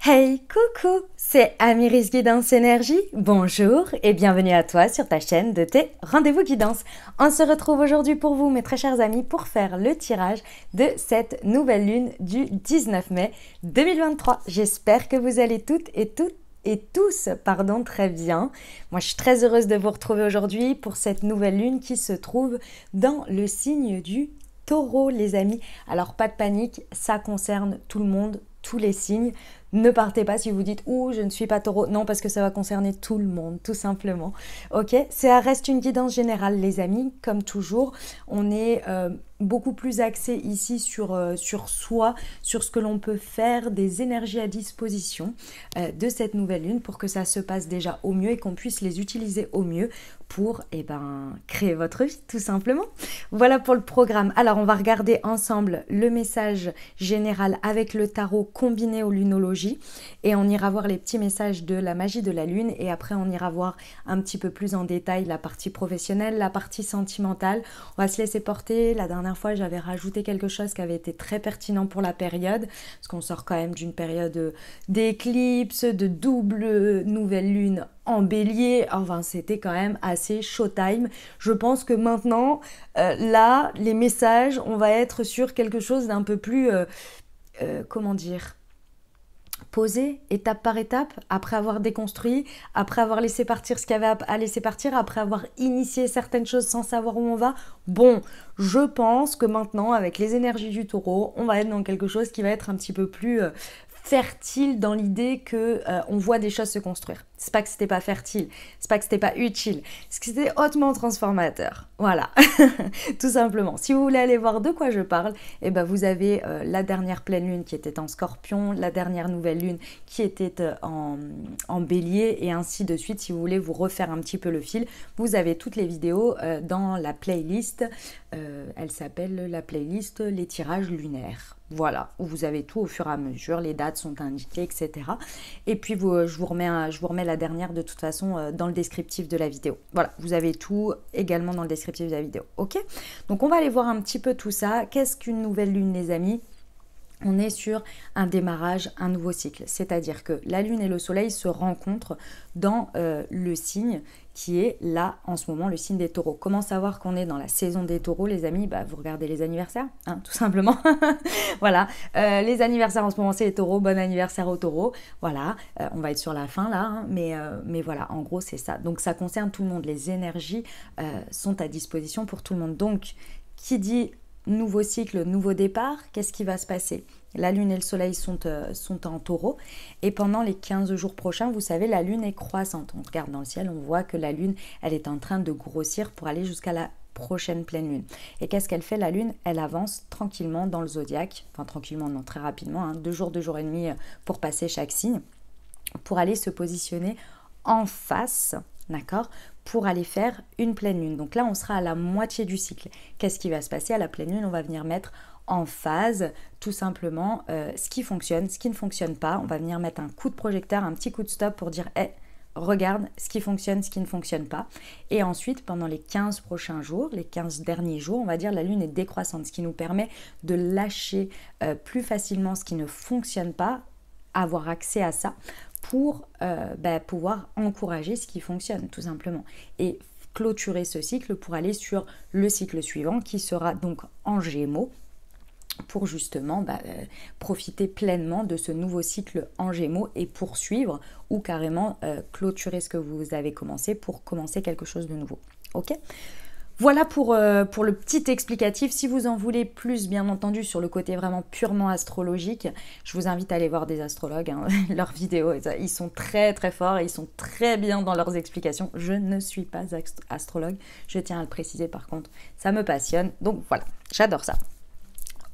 Hey, coucou, c'est Amiris Guidance Énergie. Bonjour et bienvenue à toi sur ta chaîne de tes rendez-vous guidance. On se retrouve aujourd'hui pour vous, mes très chers amis, pour faire le tirage de cette nouvelle lune du 19 mai 2023. J'espère que vous allez toutes et tous, très bien. Moi, je suis très heureuse de vous retrouver aujourd'hui pour cette nouvelle lune qui se trouve dans le signe du Taureau, les amis. Alors, pas de panique, ça concerne tout le monde, tous les signes. Ne partez pas si vous dites « Ouh, je ne suis pas taureau ». Non, parce que ça va concerner tout le monde, tout simplement. Ok, ça reste une guidance générale, les amis. Comme toujours, on est beaucoup plus axé ici sur soi, sur ce que l'on peut faire, des énergies à disposition de cette nouvelle lune pour que ça se passe déjà au mieux et qu'on puisse les utiliser au mieux pour créer votre vie, tout simplement. Voilà pour le programme. Alors, on va regarder ensemble le message général avec le tarot combiné aux lunologies et on ira voir les petits messages de la magie de la lune et après on ira voir un petit peu plus en détail la partie professionnelle, la partie sentimentale. On va se laisser porter. La dernière fois, j'avais rajouté quelque chose qui avait été très pertinent pour la période parce qu'on sort quand même d'une période d'éclipse, de double nouvelle lune en bélier, enfin c'était quand même assez showtime. Je pense que maintenant, là, les messages, on va être sur quelque chose d'un peu plus, comment dire, posé, étape par étape, après avoir déconstruit, après avoir laissé partir ce qu'il y avait à laisser partir, après avoir initié certaines choses sans savoir où on va. Bon, je pense que maintenant, avec les énergies du taureau, on va être dans quelque chose qui va être un petit peu plus fertile dans l'idée que on voit des choses se construire. C'est pas que c'était pas fertile, c'est pas que c'était pas utile, c'est que c'était hautement transformateur. Voilà, tout simplement. Si vous voulez aller voir de quoi je parle, eh ben vous avez la dernière pleine lune qui était en Scorpion, la dernière nouvelle lune qui était en Bélier et ainsi de suite. Si vous voulez vous refaire un petit peu le fil, vous avez toutes les vidéos dans la playlist. Elle s'appelle la playlist Les tirages lunaires. Voilà, où vous avez tout au fur et à mesure, les dates sont indiquées, etc. Et puis je vous remets la dernière de toute façon dans le descriptif de la vidéo. Voilà, vous avez tout également dans le descriptif de la vidéo. Ok, donc on va aller voir un petit peu tout ça. Qu'est-ce qu'une nouvelle lune, les amis ? On est sur un démarrage, un nouveau cycle. C'est-à-dire que la lune et le soleil se rencontrent dans le signe qui est là en ce moment, le signe des taureaux. Comment savoir qu'on est dans la saison des taureaux, les amis ? Vous regardez les anniversaires, hein, tout simplement. Voilà, les anniversaires en ce moment, c'est les taureaux. Bon anniversaire aux taureaux. Voilà, on va être sur la fin là, hein, mais voilà, en gros, c'est ça. Donc, ça concerne tout le monde. Les énergies sont à disposition pour tout le monde. Donc, qui dit nouveau cycle, nouveau départ, qu'est-ce qui va se passer ? La lune et le soleil sont en taureau et pendant les 15 jours prochains, vous savez, la lune est croissante. On regarde dans le ciel, on voit que la lune, elle est en train de grossir pour aller jusqu'à la prochaine pleine lune. Et qu'est-ce qu'elle fait, la lune ? Elle avance tranquillement dans le zodiaque, enfin tranquillement, non, très rapidement, hein, 2 jours et demi pour passer chaque signe, pour aller se positionner en face, d'accord, pour aller faire une pleine lune. Donc là, on sera à la moitié du cycle. Qu'est-ce qui va se passer à la pleine lune ? On va venir mettre en phase, tout simplement, ce qui fonctionne, ce qui ne fonctionne pas. On va venir mettre un coup de projecteur, un petit coup de stop pour dire hey, regarde ce qui fonctionne, ce qui ne fonctionne pas. Et ensuite, pendant les 15 prochains jours, les 15 derniers jours, on va dire la lune est décroissante, ce qui nous permet de lâcher plus facilement ce qui ne fonctionne pas, avoir accès à ça pour pouvoir encourager ce qui fonctionne, tout simplement. Et clôturer ce cycle pour aller sur le cycle suivant qui sera donc en Gémeaux, pour justement profiter pleinement de ce nouveau cycle en Gémeaux et poursuivre ou carrément clôturer ce que vous avez commencé pour commencer quelque chose de nouveau. Ok ? Voilà pour le petit explicatif. Si vous en voulez plus, bien entendu, sur le côté vraiment purement astrologique, je vous invite à aller voir des astrologues, hein, leurs vidéos. Ils sont très très forts et ils sont très bien dans leurs explications. Je ne suis pas astrologue, je tiens à le préciser par contre. Ça me passionne, donc voilà, j'adore ça.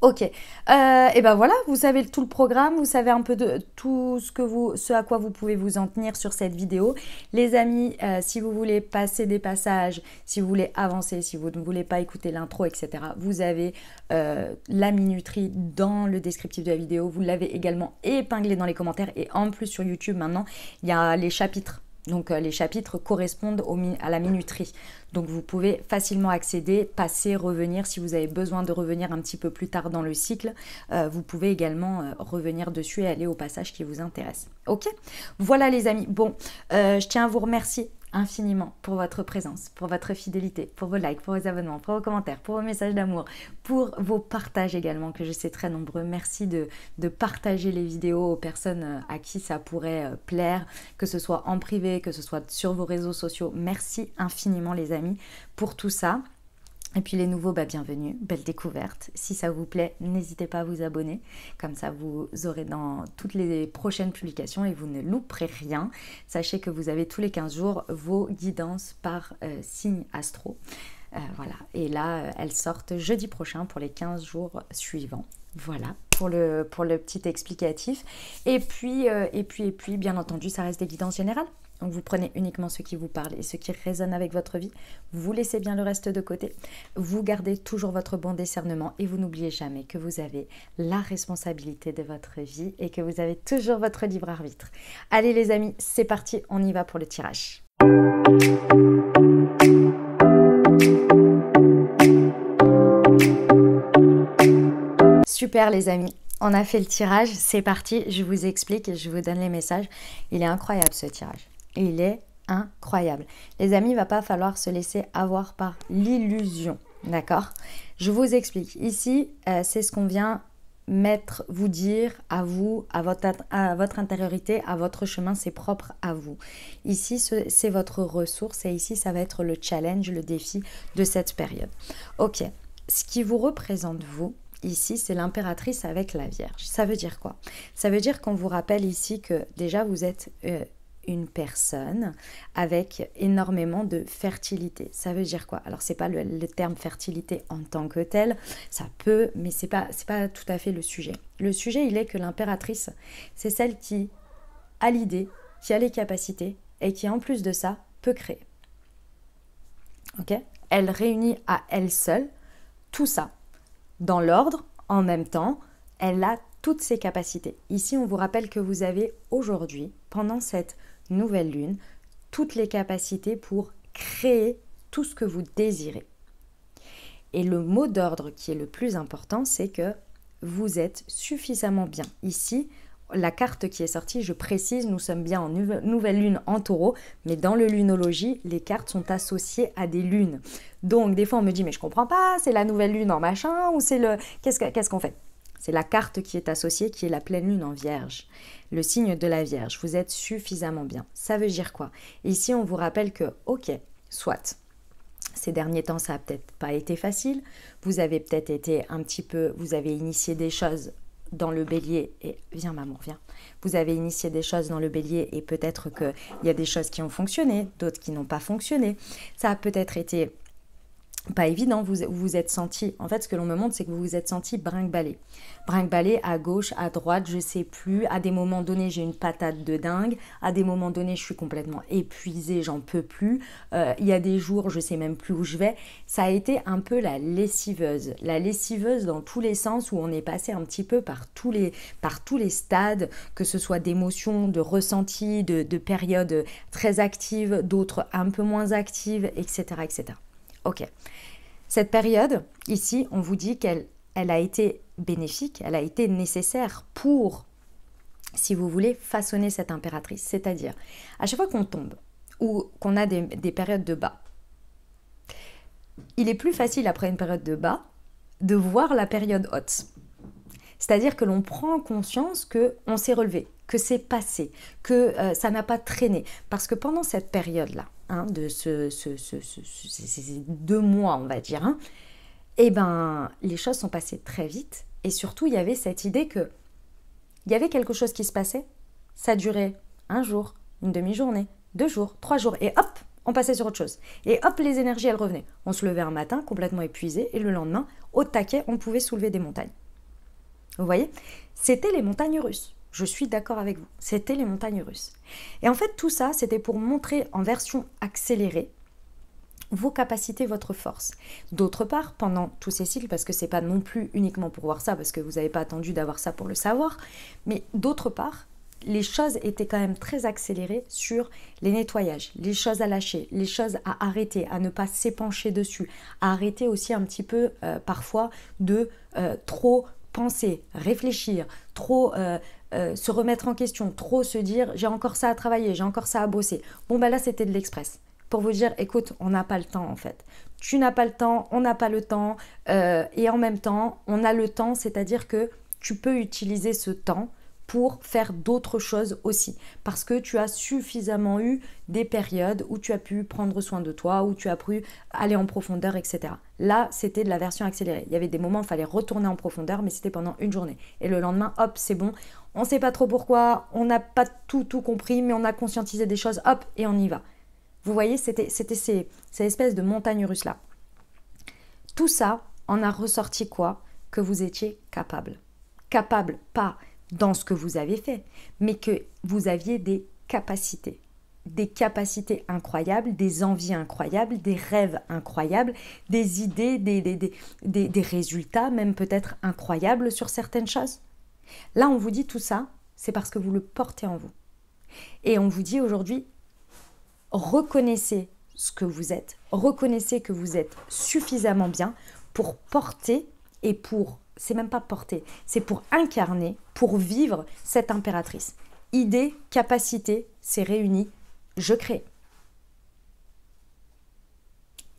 Ok, et ben voilà, vous savez tout le programme, vous savez un peu de tout ce à quoi vous pouvez vous en tenir sur cette vidéo. Les amis, si vous voulez passer des passages, si vous voulez avancer, si vous ne voulez pas écouter l'intro, etc., vous avez la minuterie dans le descriptif de la vidéo. Vous l'avez également épinglé dans les commentaires et en plus sur YouTube maintenant, il y a les chapitres Donc les chapitres correspondent à la minuterie. Donc vous pouvez facilement accéder, passer, revenir. Si vous avez besoin de revenir un petit peu plus tard dans le cycle, vous pouvez également revenir dessus et aller au passage qui vous intéresse. Ok? Voilà les amis. Bon, je tiens à vous remercier infiniment pour votre présence, pour votre fidélité, pour vos likes, pour vos abonnements, pour vos commentaires, pour vos messages d'amour, pour vos partages également, que je sais très nombreux. Merci de partager les vidéos aux personnes à qui ça pourrait plaire, que ce soit en privé, que ce soit sur vos réseaux sociaux. Merci infiniment les amis pour tout ça. Et puis les nouveaux, bienvenue, belle découverte. Si ça vous plaît, n'hésitez pas à vous abonner. Comme ça, vous aurez dans toutes les prochaines publications et vous ne louperez rien. Sachez que vous avez tous les 15 jours vos guidances par signe astro. Voilà, et là, elles sortent jeudi prochain pour les 15 jours suivants. Voilà, pour le petit explicatif. Et puis, bien entendu, ça reste des guidances générales. Donc vous prenez uniquement ce qui vous parle et ce qui résonne avec votre vie. Vous laissez bien le reste de côté. Vous gardez toujours votre bon discernement et vous n'oubliez jamais que vous avez la responsabilité de votre vie et que vous avez toujours votre libre arbitre. Allez les amis, c'est parti, on y va pour le tirage. Super les amis, on a fait le tirage, c'est parti, je vous explique et je vous donne les messages. Il est incroyable ce tirage. Il est incroyable. Les amis, il ne va pas falloir se laisser avoir par l'illusion, d'accord? Je vous explique. Ici, c'est ce qu'on vient vous dire à vous, à votre intériorité, à votre chemin, c'est propre à vous. Ici, c'est votre ressource et ici, ça va être le challenge, le défi de cette période. Ok, ce qui vous représente vous, ici, c'est l'impératrice avec la Vierge. Ça veut dire quoi? Ça veut dire qu'on vous rappelle ici que déjà, vous êtes une personne avec énormément de fertilité. Ça veut dire quoi? Alors, c'est pas le terme fertilité en tant que tel, ça peut, mais c'est pas tout à fait le sujet. Le sujet, il est que l'impératrice, c'est celle qui a l'idée, qui a les capacités et qui, en plus de ça, peut créer. Ok? Elle réunit à elle seule tout ça. Dans l'ordre, en même temps, elle a toutes ses capacités. Ici, on vous rappelle que vous avez aujourd'hui, pendant cette nouvelle lune, toutes les capacités pour créer tout ce que vous désirez. Et le mot d'ordre qui est le plus important, c'est que vous êtes suffisamment bien. Ici, la carte qui est sortie, je précise, nous sommes bien en nouvelle lune en taureau, mais dans le lunologie, les cartes sont associées à des lunes. Donc, des fois, on me dit, mais je comprends pas, c'est la nouvelle lune en machin, ou c'est le... Qu'est-ce qu'on fait? C'est la carte qui est associée, qui est la pleine lune en Vierge, le signe de la Vierge. Vous êtes suffisamment bien. Ça veut dire quoi? Ici, on vous rappelle que, ok, soit, ces derniers temps, ça n'a peut-être pas été facile. Vous avez peut-être été un petit peu, vous avez initié des choses dans le bélier, et viens maman, viens. Vous avez initié des choses dans le bélier et peut-être qu'il y a des choses qui ont fonctionné, d'autres qui n'ont pas fonctionné. Ça a peut-être été pas évident, vous vous êtes senti, en fait ce que l'on me montre c'est que vous vous êtes senti brinque-ballé à gauche, à droite, je sais plus, à des moments donnés j'ai une patate de dingue, à des moments donnés je suis complètement épuisée, j'en peux plus, il y a des jours je sais même plus où je vais, ça a été un peu la lessiveuse dans tous les sens où on est passé un petit peu par tous les stades, que ce soit d'émotions, de ressentis, de périodes très actives, d'autres un peu moins actives, etc. etc. Ok, cette période, ici, on vous dit qu'elle a été bénéfique, elle a été nécessaire pour, si vous voulez, façonner cette impératrice. C'est-à-dire, à chaque fois qu'on tombe ou qu'on a des périodes de bas, il est plus facile après une période de bas de voir la période haute. C'est-à-dire que l'on prend conscience qu'on s'est relevé, que c'est passé, que ça n'a pas traîné. Parce que pendant cette période-là, de ces 2 mois, on va dire, eh ben, les choses sont passées très vite. Et surtout, il y avait cette idée qu'il y avait quelque chose qui se passait. Ça durait 1 jour, une demi-journée, 2 jours, 3 jours. Et hop, on passait sur autre chose. Et hop, les énergies, elles revenaient. On se levait un matin complètement épuisé. Et le lendemain, au taquet, on pouvait soulever des montagnes. Vous voyez? C'était les montagnes russes. Je suis d'accord avec vous. C'était les montagnes russes. Et en fait, tout ça, c'était pour montrer en version accélérée vos capacités, votre force. D'autre part, pendant tous ces cycles, parce que c'est pas non plus uniquement pour voir ça, parce que vous n'avez pas attendu d'avoir ça pour le savoir, mais d'autre part, les choses étaient quand même très accélérées sur les nettoyages, les choses à lâcher, les choses à arrêter, à ne pas s'épancher dessus, à arrêter aussi un petit peu parfois de trop penser, réfléchir, trop se remettre en question, trop se dire j'ai encore ça à travailler, j'ai encore ça à bosser. Bon là c'était de l'express. Pour vous dire écoute, on n'a pas le temps en fait. Tu n'as pas le temps, on n'a pas le temps et en même temps on a le temps, c'est-à-dire que tu peux utiliser ce temps pour faire d'autres choses aussi. Parce que tu as suffisamment eu des périodes où tu as pu prendre soin de toi, où tu as pu aller en profondeur, etc. Là, c'était de la version accélérée. Il y avait des moments où il fallait retourner en profondeur, mais c'était pendant une journée. Et le lendemain, hop, c'est bon. On ne sait pas trop pourquoi, on n'a pas tout compris, mais on a conscientisé des choses, hop, et on y va. Vous voyez, c'était ces espèces de montagnes russes là. Tout ça en a ressorti quoi? Que vous étiez capable. Capable, pas dans ce que vous avez fait, mais que vous aviez des capacités incroyables, des envies incroyables, des rêves incroyables, des idées, des résultats même peut-être incroyables sur certaines choses. Là, on vous dit tout ça, c'est parce que vous le portez en vous. Et on vous dit aujourd'hui, reconnaissez ce que vous êtes, reconnaissez que vous êtes suffisamment bien pour porter et pour c'est même pas porter, c'est pour incarner, pour vivre cette impératrice. Idée, capacité, c'est réuni, je crée.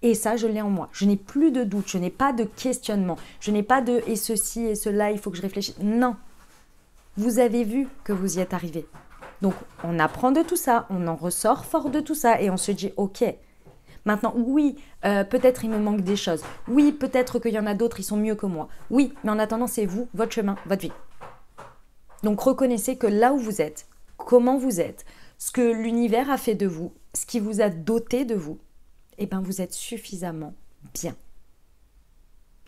Et ça, je l'ai en moi. Je n'ai plus de doute, je n'ai pas de questionnement, je n'ai pas de et ceci et cela, il faut que je réfléchisse. Non, vous avez vu que vous y êtes arrivé. Donc, on apprend de tout ça, on en ressort fort de tout ça et on se dit, ok, maintenant, oui, peut-être il me manque des choses. Oui, peut-être qu'il y en a d'autres, ils sont mieux que moi. Oui, mais en attendant, c'est vous, votre chemin, votre vie. Donc, reconnaissez que là où vous êtes, comment vous êtes, ce que l'univers a fait de vous, ce qui vous a doté de vous, eh bien, vous êtes suffisamment bien.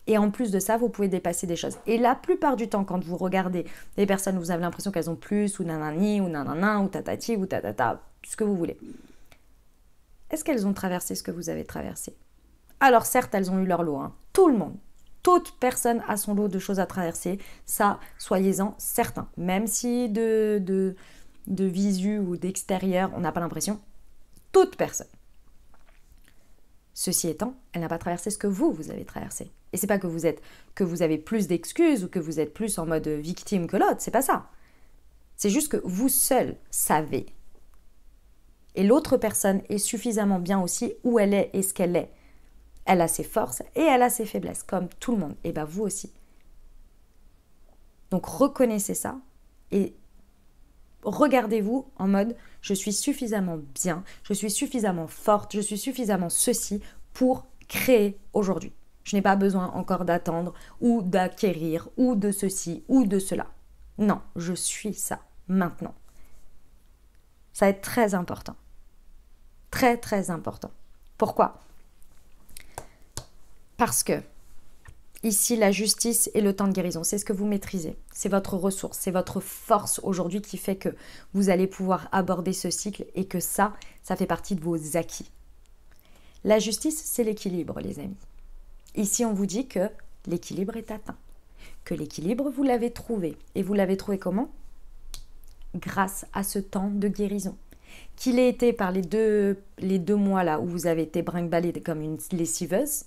Et en plus de ça, vous pouvez dépasser des choses. Et la plupart du temps, quand vous regardez les personnes, vous avez l'impression qu'elles ont plus, ou nanani, ou nanana, ou tatati, ou tatata, tout ce que vous voulez. Est-ce qu'elles ont traversé ce que vous avez traversé? Alors certes, elles ont eu leur lot, hein. Tout le monde, toute personne a son lot de choses à traverser, ça, soyez-en certains. Même si de visu ou d'extérieur, on n'a pas l'impression, toute personne. Ceci étant, elle n'a pas traversé ce que vous avez traversé. Et c'est pas que vous avez plus d'excuses ou que vous êtes plus en mode victime que l'autre, c'est pas ça. C'est juste que vous seul savez. Et l'autre personne est suffisamment bien aussi où elle est et ce qu'elle est. Elle a ses forces et elle a ses faiblesses, comme tout le monde. Et bien vous aussi. Donc reconnaissez ça et regardez-vous en mode je suis suffisamment bien, je suis suffisamment forte, je suis suffisamment ceci pour créer aujourd'hui. Je n'ai pas besoin encore d'attendre ou d'acquérir ou de ceci ou de cela. Non, je suis ça maintenant. Ça va être très important. Très, très important. Pourquoi? Parce que ici, la justice et le temps de guérison, c'est ce que vous maîtrisez. C'est votre ressource, c'est votre force aujourd'hui qui fait que vous allez pouvoir aborder ce cycle et que ça fait partie de vos acquis. La justice, c'est l'équilibre, les amis. Ici, on vous dit que l'équilibre est atteint. Que l'équilibre, vous l'avez trouvé. Et vous l'avez trouvé comment? Grâce à ce temps de guérison. Qu'il ait été par les deux mois là où vous avez été brinque-ballée comme une lessiveuse,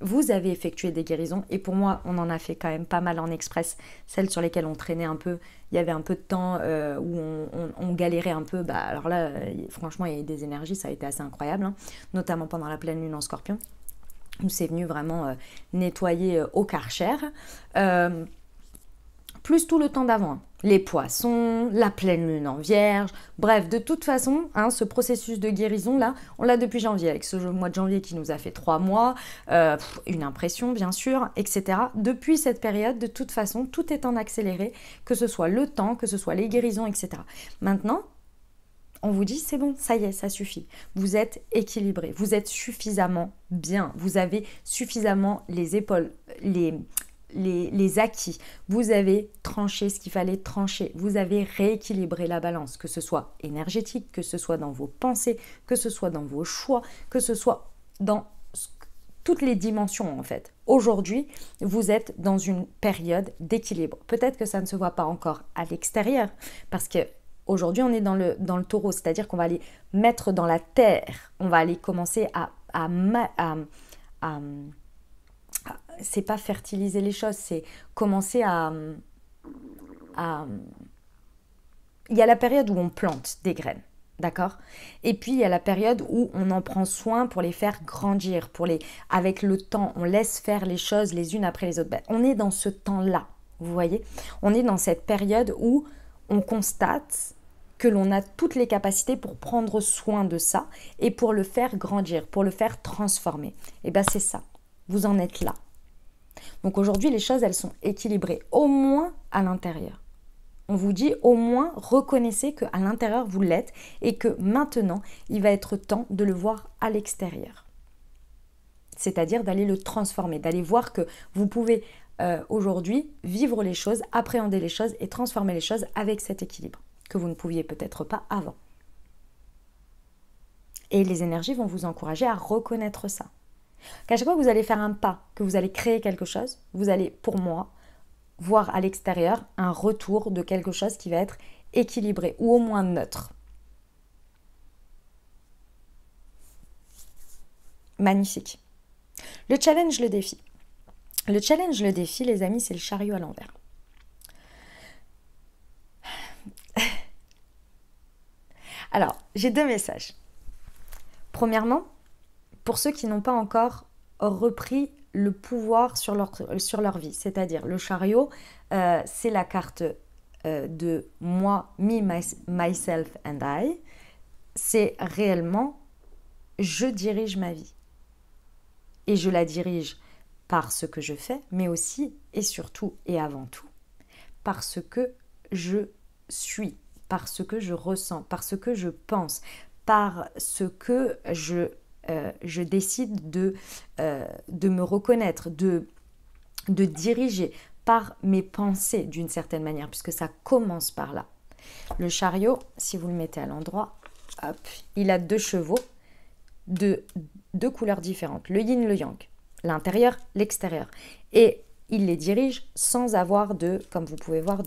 vous avez effectué des guérisons et pour moi on en a fait quand même pas mal en express, celles sur lesquelles on traînait un peu, il y avait un peu de temps où on galérait un peu, alors là franchement il y a eu des énergies, ça a été assez incroyable, hein, notamment pendant la pleine lune en Scorpion où c'est venu vraiment nettoyer au Karcher. Plus tout le temps d'avant, les poissons, la pleine lune en vierge, bref, de toute façon, ce processus de guérison là, on l'a depuis janvier, avec ce mois de janvier qui nous a fait 3 mois, une impression bien sûr, etc. Depuis cette période, de toute façon, tout est en accéléré, que ce soit le temps, que ce soit les guérisons, etc. Maintenant, on vous dit c'est bon, ça y est, ça suffit. Vous êtes équilibré, vous êtes suffisamment bien, vous avez suffisamment les épaules, les acquis, vous avez tranché ce qu'il fallait trancher, vous avez rééquilibré la balance, que ce soit énergétique, que ce soit dans vos pensées, que ce soit dans vos choix, que ce soit dans toutes les dimensions en fait. Aujourd'hui, vous êtes dans une période d'équilibre. Peut-être que ça ne se voit pas encore à l'extérieur, parce que Aujourd'hui, on est dans le taureau, c'est-à-dire qu'on va aller mettre dans la terre, on va aller commencer à c'est pas fertiliser les choses, c'est commencer à... Il y a la période où on plante des graines, d'accord? Et puis il y a la période où on en prend soin pour les faire grandir, avec le temps, on laisse faire les choses les unes après les autres. Ben, on est dans ce temps-là, vous voyez? On est dans cette période où on constate que l'on a toutes les capacités pour prendre soin de ça et pour le faire grandir, pour le faire transformer. Et bien c'est ça, vous en êtes là. Donc aujourd'hui, les choses, elles sont équilibrées, au moins à l'intérieur. On vous dit au moins reconnaissez qu'à l'intérieur vous l'êtes et que maintenant il va être temps de le voir à l'extérieur. C'est-à-dire d'aller le transformer, d'aller voir que vous pouvez aujourd'hui vivre les choses, appréhender les choses et transformer les choses avec cet équilibre que vous ne pouviez peut-être pas avant. Et les énergies vont vous encourager à reconnaître ça. Qu'à chaque fois que vous allez faire un pas, que vous allez créer quelque chose, vous allez, pour moi, voir à l'extérieur un retour de quelque chose qui va être équilibré ou au moins neutre. Magnifique. Le challenge, le défi. Le challenge, le défi, les amis, c'est le chariot à l'envers. Alors, j'ai deux messages. Premièrement, pour ceux qui n'ont pas encore repris le pouvoir sur leur vie, c'est-à-dire le chariot, c'est la carte de moi, me, myself and I. C'est réellement, je dirige ma vie. Et je la dirige par ce que je fais, mais aussi et surtout et avant tout, parce que je suis, parce que je ressens, parce que je pense, par ce que je décide de me reconnaître, de diriger par mes pensées d'une certaine manière, puisque ça commence par là. Le chariot, si vous le mettez à l'endroit, hop, il a deux chevaux de deux couleurs différentes, le yin, le yang, l'intérieur, l'extérieur. Et il les dirige sans avoir comme vous pouvez voir,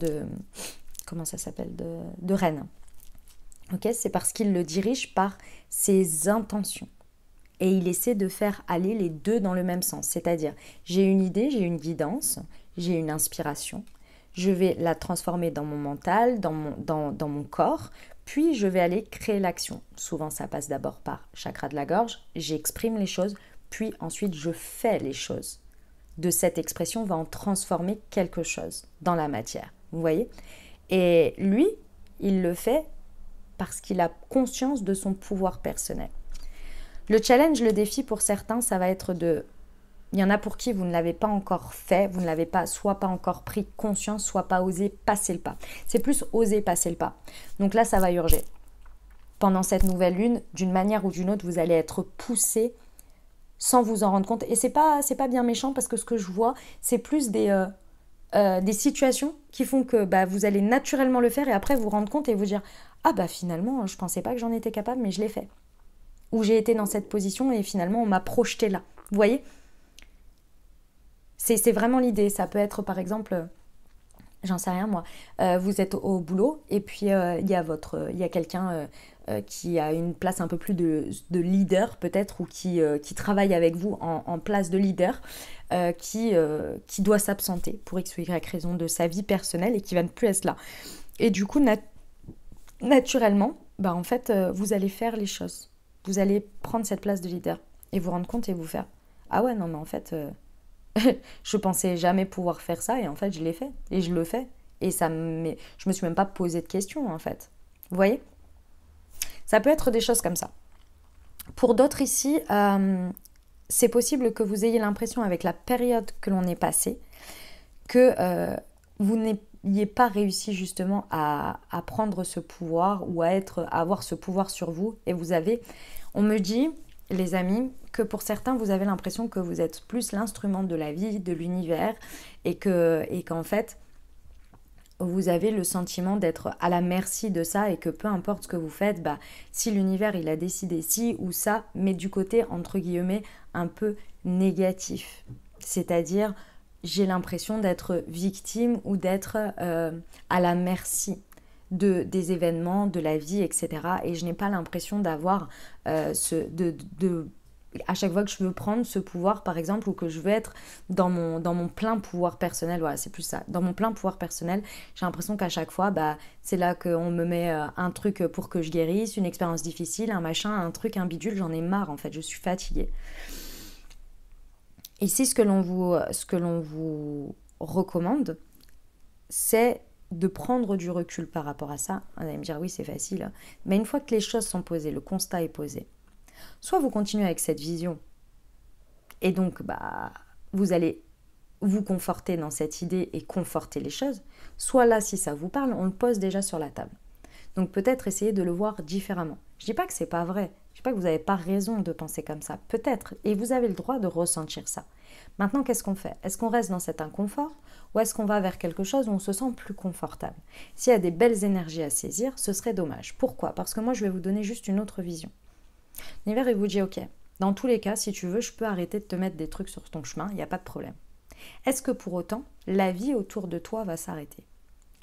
comment ça s'appelle, de rêne. Ok, c'est parce qu'il le dirige par ses intentions. Et il essaie de faire aller les deux dans le même sens. C'est-à-dire, j'ai une idée, j'ai une guidance, j'ai une inspiration. Je vais la transformer dans mon mental, dans mon corps, puis je vais aller créer l'action. Souvent, ça passe d'abord par chakra de la gorge, j'exprime les choses, puis ensuite je fais les choses. De cette expression, on va en transformer quelque chose dans la matière. Vous voyez? Et lui, il le fait parce qu'il a conscience de son pouvoir personnel. Le challenge, le défi pour certains, ça va être il y en a pour qui vous ne l'avez pas encore fait, vous ne l'avez pas, soit pas encore pris conscience, soit pas osé passer le pas. C'est plus oser passer le pas. Donc là, ça va urger. Pendant cette nouvelle lune, d'une manière ou d'une autre, vous allez être poussé sans vous en rendre compte. Et c'est pas bien méchant parce que ce que je vois, c'est plus des situations qui font que vous allez naturellement le faire et après vous rendre compte et vous dire « Ah finalement, je pensais pas que j'en étais capable, mais je l'ai fait. » Ou j'ai été dans cette position et finalement on m'a projeté là. Vous voyez ? C'est vraiment l'idée. Ça peut être par exemple, j'en sais rien moi, vous êtes au boulot et puis il y a quelqu'un qui a une place un peu plus de leader peut-être ou qui travaille avec vous en place de leader qui doit s'absenter pour X ou Y raison de sa vie personnelle et qui va ne plus être là. Et du coup, naturellement, en fait, vous allez faire les choses. Vous allez prendre cette place de leader et vous rendre compte et vous faire « Ah ouais, non mais en fait... je pensais jamais pouvoir faire ça et en fait je l'ai fait et je le fais et je me suis même pas posé de questions en fait. Vous voyez ? Ça peut être des choses comme ça. Pour d'autres ici, c'est possible que vous ayez l'impression avec la période que l'on est passée que vous n'ayez pas réussi justement à prendre ce pouvoir ou à avoir ce pouvoir sur vous et on me dit, les amis, que pour certains, vous avez l'impression que vous êtes plus l'instrument de la vie, de l'univers, et qu'en fait, vous avez le sentiment d'être à la merci de ça, et que peu importe ce que vous faites, si l'univers il a décidé ci ou ça, mais du côté, entre guillemets, un peu négatif. C'est-à-dire, j'ai l'impression d'être victime ou d'être à la merci des événements, de la vie, etc. Et je n'ai pas l'impression d'avoir à chaque fois que je veux prendre ce pouvoir, par exemple, ou que je veux être dans mon plein pouvoir personnel, voilà, c'est plus ça, dans mon plein pouvoir personnel, j'ai l'impression qu'à chaque fois, bah, c'est là qu'on me met un truc pour que je guérisse, une expérience difficile, un machin, un truc, un bidule, j'en ai marre en fait, je suis fatiguée. Ici, ce que l'on vous recommande, c'est de prendre du recul par rapport à ça. Vous allez me dire, oui, c'est facile. Mais une fois que les choses sont posées, le constat est posé, soit vous continuez avec cette vision, et donc bah, vous allez vous conforter dans cette idée et conforter les choses, soit là, si ça vous parle, on le pose déjà sur la table. Donc peut-être essayer de le voir différemment. Je ne dis pas que c'est pas vrai, je ne dis pas que vous n'avez pas raison de penser comme ça, peut-être, et vous avez le droit de ressentir ça. Maintenant, qu'est-ce qu'on fait? Est-ce qu'on reste dans cet inconfort ou est-ce qu'on va vers quelque chose où on se sent plus confortable? S'il y a des belles énergies à saisir, ce serait dommage. Pourquoi? Parce que moi, je vais vous donner juste une autre vision. L'univers, il vous dit, ok, dans tous les cas, si tu veux, je peux arrêter de te mettre des trucs sur ton chemin, il n'y a pas de problème. Est-ce que pour autant, la vie autour de toi va s'arrêter?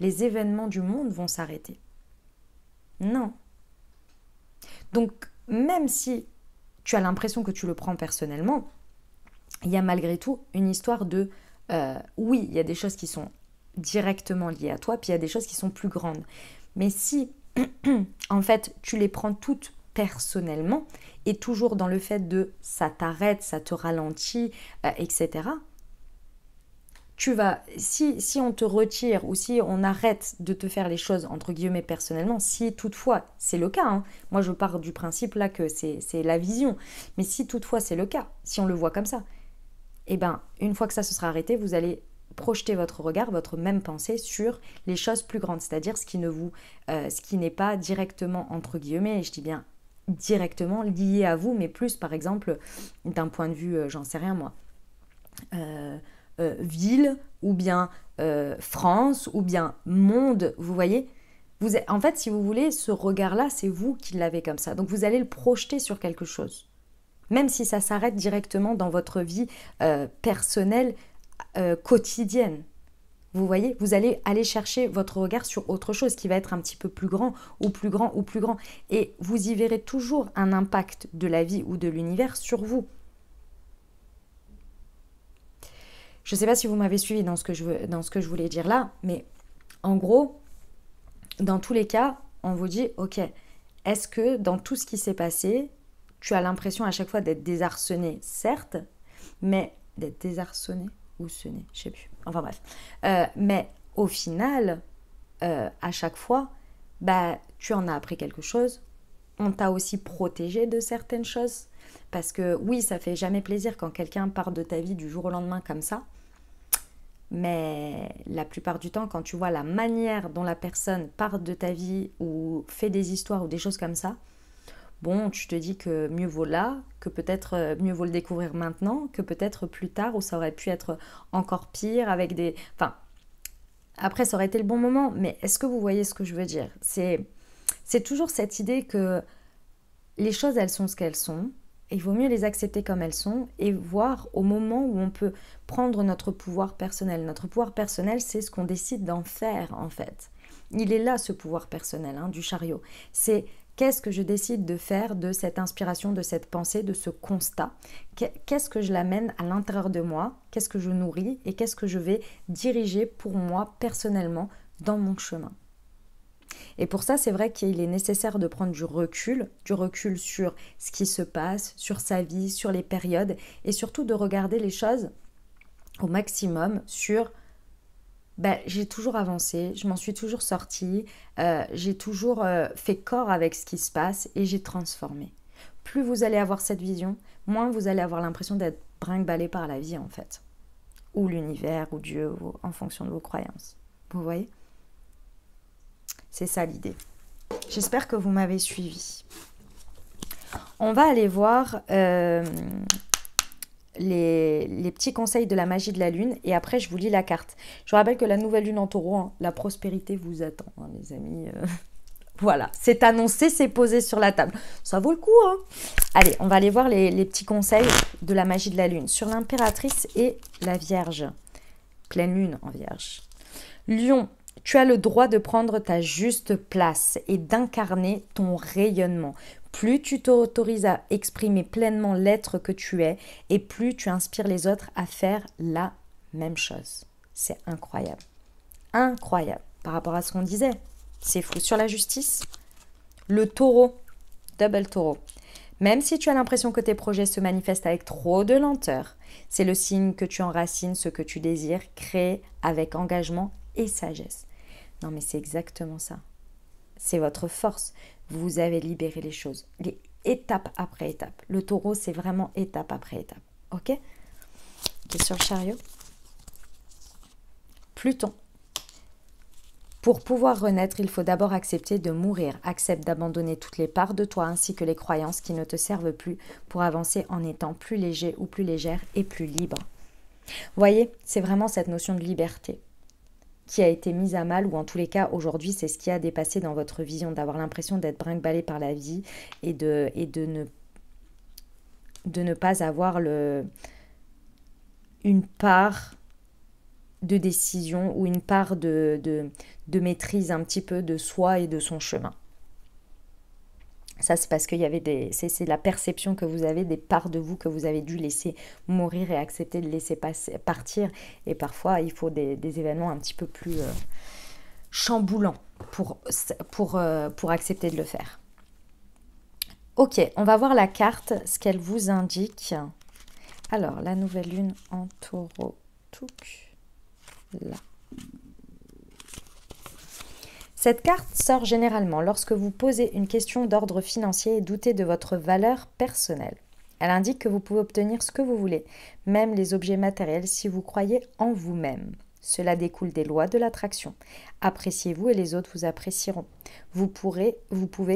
Les événements du monde vont s'arrêter? Non. Donc, même si tu as l'impression que tu le prends personnellement, il y a malgré tout une histoire de... oui, il y a des choses qui sont directement liées à toi, puis il y a des choses qui sont plus grandes. Mais si, en fait, tu les prends toutes personnellement, et toujours dans le fait de ça t'arrête, ça te ralentit, etc., tu vas, si on te retire ou si on arrête de te faire les choses entre guillemets personnellement, si toutefois c'est le cas, hein, moi je pars du principe là que c'est la vision, mais si toutefois c'est le cas, si on le voit comme ça, et bien une fois que ça se sera arrêté, vous allez projeter votre regard, votre même pensée sur les choses plus grandes, c'est-à-dire ce qui n'est pas directement entre guillemets, et je dis bien directement lié à vous, mais plus par exemple d'un point de vue, j'en sais rien moi, ville, ou bien France, ou bien monde, vous voyez, en fait, si vous voulez, ce regard-là, c'est vous qui l'avez comme ça. Donc, vous allez le projeter sur quelque chose. Même si ça s'arrête directement dans votre vie personnelle, quotidienne. Vous voyez, vous allez aller chercher votre regard sur autre chose qui va être un petit peu plus grand, ou plus grand, ou plus grand. Et vous y verrez toujours un impact de la vie ou de l'univers sur vous. Je ne sais pas si vous m'avez suivi dans ce que je voulais dire là, mais en gros, dans tous les cas, on vous dit, ok, est-ce que dans tout ce qui s'est passé, tu as l'impression à chaque fois d'être désarçonné, certes, mais d'être désarçonné ou sonné, je ne sais plus. Enfin bref. Mais au final, à chaque fois, bah, tu en as appris quelque chose. On t'a aussi protégé de certaines choses. Parce que oui, ça fait jamais plaisir quand quelqu'un part de ta vie du jour au lendemain comme ça. Mais la plupart du temps, quand tu vois la manière dont la personne part de ta vie ou fait des histoires ou des choses comme ça, bon, tu te dis que mieux vaut là, que peut-être mieux vaut le découvrir maintenant, que peut-être plus tard où ça aurait pu être encore pire avec des... Enfin, après, ça aurait été le bon moment, mais est-ce que vous voyez ce que je veux dire? C'est toujours cette idée que les choses, elles sont ce qu'elles sont. Il vaut mieux les accepter comme elles sont et voir au moment où on peut prendre notre pouvoir personnel. Notre pouvoir personnel, c'est ce qu'on décide d'en faire en fait. Il est là ce pouvoir personnel du chariot. C'est qu'est-ce que je décide de faire de cette inspiration, de cette pensée, de ce constat? Qu'est-ce que je l'amène à l'intérieur de moi? Qu'est-ce que je nourris? Et qu'est-ce que je vais diriger pour moi personnellement dans mon chemin? Et pour ça, c'est vrai qu'il est nécessaire de prendre du recul sur ce qui se passe, sur sa vie, sur les périodes, et surtout de regarder les choses au maximum sur j'ai toujours avancé, je m'en suis toujours sortie, j'ai toujours fait corps avec ce qui se passe et j'ai transformé. Plus vous allez avoir cette vision, moins vous allez avoir l'impression d'être brinque-ballé par la vie en fait, ou l'univers, ou Dieu, ou en fonction de vos croyances. Vous voyez ? C'est ça l'idée. J'espère que vous m'avez suivi. On va aller voir les petits conseils de la magie de la lune et après je vous lis la carte. Je vous rappelle que la nouvelle lune en taureau, la prospérité vous attend, les amis. Voilà, c'est annoncé, c'est posé sur la table. Ça vaut le coup. Allez, on va aller voir les petits conseils de la magie de la lune sur l'impératrice et la Vierge. Pleine lune en Vierge. Lion. Tu as le droit de prendre ta juste place et d'incarner ton rayonnement. Plus tu t'autorises à exprimer pleinement l'être que tu es et plus tu inspires les autres à faire la même chose. C'est incroyable. Incroyable par rapport à ce qu'on disait. C'est fou. Sur la justice, le taureau, double taureau. Même si tu as l'impression que tes projets se manifestent avec trop de lenteur, c'est le signe que tu enracines ce que tu désires créer avec engagement et sagesse. Non mais c'est exactement ça. C'est votre force. Vous avez libéré les choses. Les étape après étape. Le taureau, c'est vraiment étape après étape. Ok? Ok, sur le chariot. Pluton. Pour pouvoir renaître, il faut d'abord accepter de mourir. Accepte d'abandonner toutes les parts de toi ainsi que les croyances qui ne te servent plus pour avancer en étant plus léger ou plus légère et plus libre. Voyez, c'est vraiment cette notion de liberté qui a été mise à mal, ou en tous les cas, aujourd'hui, c'est ce qui a dépassé dans votre vision, d'avoir l'impression d'être brinque-ballé par la vie et de ne pas avoir une part de décision ou une part de maîtrise un petit peu de soi et de son chemin. Ça, c'est parce qu'il y avait c'est la perception que vous avez des parts de vous que vous avez dû laisser mourir et accepter de laisser partir. Et parfois, il faut des événements un petit peu plus chamboulants pour accepter de le faire. Ok, on va voir la carte, ce qu'elle vous indique. Alors, la nouvelle lune en taureau. Là. Cette carte sort généralement lorsque vous posez une question d'ordre financier et doutez de votre valeur personnelle. Elle indique que vous pouvez obtenir ce que vous voulez, même les objets matériels, si vous croyez en vous-même. Cela découle des lois de l'attraction. Appréciez-vous et les autres vous apprécieront. Vous pouvez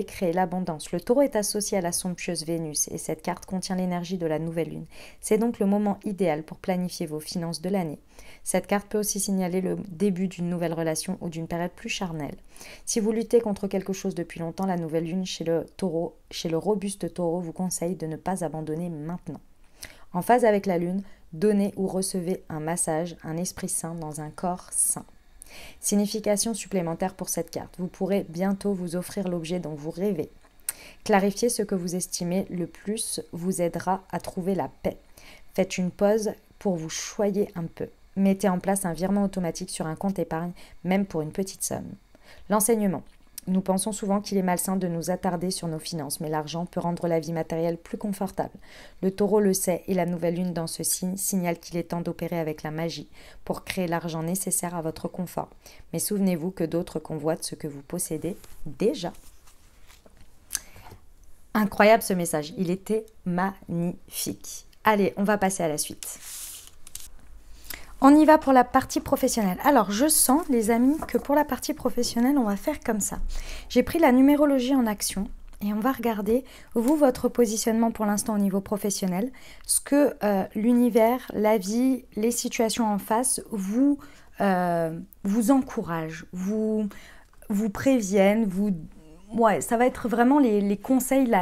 créer l'abondance. Le taureau est associé à la somptueuse Vénus et cette carte contient l'énergie de la nouvelle lune. C'est donc le moment idéal pour planifier vos finances de l'année. Cette carte peut aussi signaler le début d'une nouvelle relation ou d'une période plus charnelle. Si vous luttez contre quelque chose depuis longtemps, la nouvelle lune chez le robuste taureau vous conseille de ne pas abandonner maintenant. En phase avec la lune, donnez ou recevez un massage, un esprit sain dans un corps sain. Signification supplémentaire pour cette carte. Vous pourrez bientôt vous offrir l'objet dont vous rêvez. Clarifier ce que vous estimez le plus vous aidera à trouver la paix. Faites une pause pour vous choyer un peu. Mettez en place un virement automatique sur un compte épargne, même pour une petite somme. L'enseignement. Nous pensons souvent qu'il est malsain de nous attarder sur nos finances, mais l'argent peut rendre la vie matérielle plus confortable. Le taureau le sait et la nouvelle lune dans ce signe signale qu'il est temps d'opérer avec la magie pour créer l'argent nécessaire à votre confort. Mais souvenez-vous que d'autres convoitent ce que vous possédez déjà. Incroyable ce message, il était magnifique. Allez, on va passer à la suite. On y va pour la partie professionnelle. Alors, je sens, les amis, que pour la partie professionnelle, on va faire comme ça. J'ai pris la numérologie en action et on va regarder, vous, votre positionnement pour l'instant au niveau professionnel, ce que l'univers, la vie, les situations en face vous encouragent, vous préviennent, ouais, ça va être vraiment les conseils,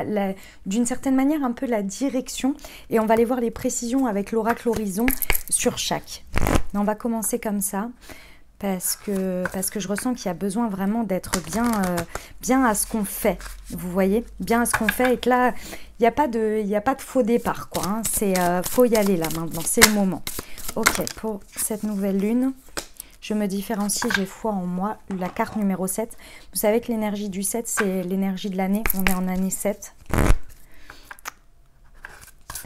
d'une certaine manière un peu la direction, et on va aller voir les précisions avec l'oracle Horizon sur chaque. Mais on va commencer comme ça parce que je ressens qu'il y a besoin vraiment d'être bien à ce qu'on fait, vous voyez, bien à ce qu'on fait, et que là il n'y a pas de faux départ quoi, hein. Faut y aller là maintenant, c'est le moment. Ok, pour cette nouvelle lune, je me différencie, j'ai foi en moi, la carte numéro 7. Vous savez que l'énergie du 7, c'est l'énergie de l'année. On est en année 7.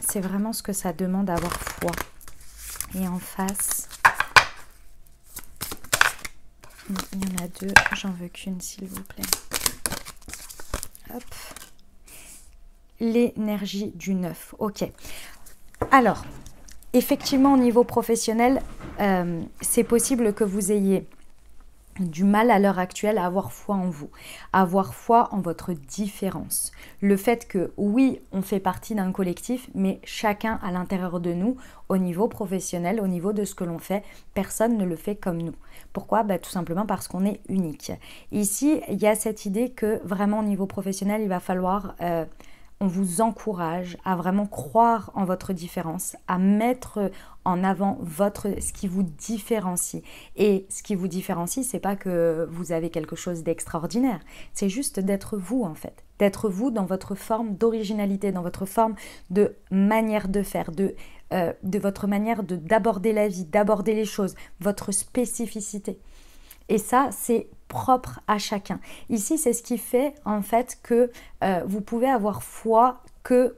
C'est vraiment ce que ça demande d'avoir foi. Et en face, il y en a deux. J'en veux qu'une, s'il vous plaît. Hop. L'énergie du 9. Ok. Alors, effectivement, au niveau professionnel, c'est possible que vous ayez du mal à l'heure actuelle à avoir foi en vous, à avoir foi en votre différence. Le fait que, oui, on fait partie d'un collectif, mais chacun à l'intérieur de nous, au niveau professionnel, au niveau de ce que l'on fait, personne ne le fait comme nous. Pourquoi ? Tout simplement parce qu'on est unique. Ici, il y a cette idée que vraiment au niveau professionnel, il va falloir on vous encourage à vraiment croire en votre différence, à mettre en avant ce qui vous différencie. Et ce qui vous différencie, c'est pas que vous avez quelque chose d'extraordinaire, c'est juste d'être vous en fait. D'être vous dans votre forme d'originalité, dans votre forme de manière de faire, de votre manière d'aborder la vie, d'aborder les choses, votre spécificité. Et ça, c'est propre à chacun. Ici, c'est ce qui fait en fait que vous pouvez avoir foi que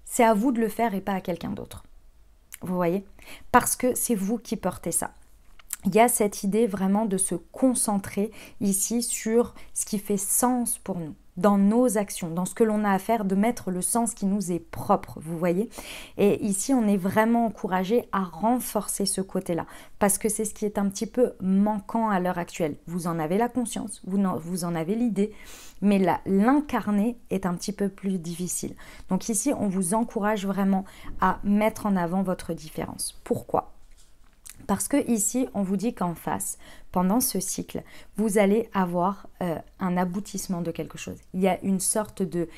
c'est à vous de le faire et pas à quelqu'un d'autre. Vous voyez? Parce que c'est vous qui portez ça. Il y a cette idée vraiment de se concentrer ici sur ce qui fait sens pour nous, dans nos actions, dans ce que l'on a à faire, de mettre le sens qui nous est propre, vous voyez. Et ici, on est vraiment encouragé à renforcer ce côté-là, parce que c'est ce qui est un petit peu manquant à l'heure actuelle. Vous en avez la conscience, vous en avez l'idée, mais l'incarner est un petit peu plus difficile. Donc ici, on vous encourage vraiment à mettre en avant votre différence. Pourquoi ? Parce que ici, on vous dit qu'en face, pendant ce cycle, vous allez avoir un aboutissement de quelque chose. Il y a une sorte de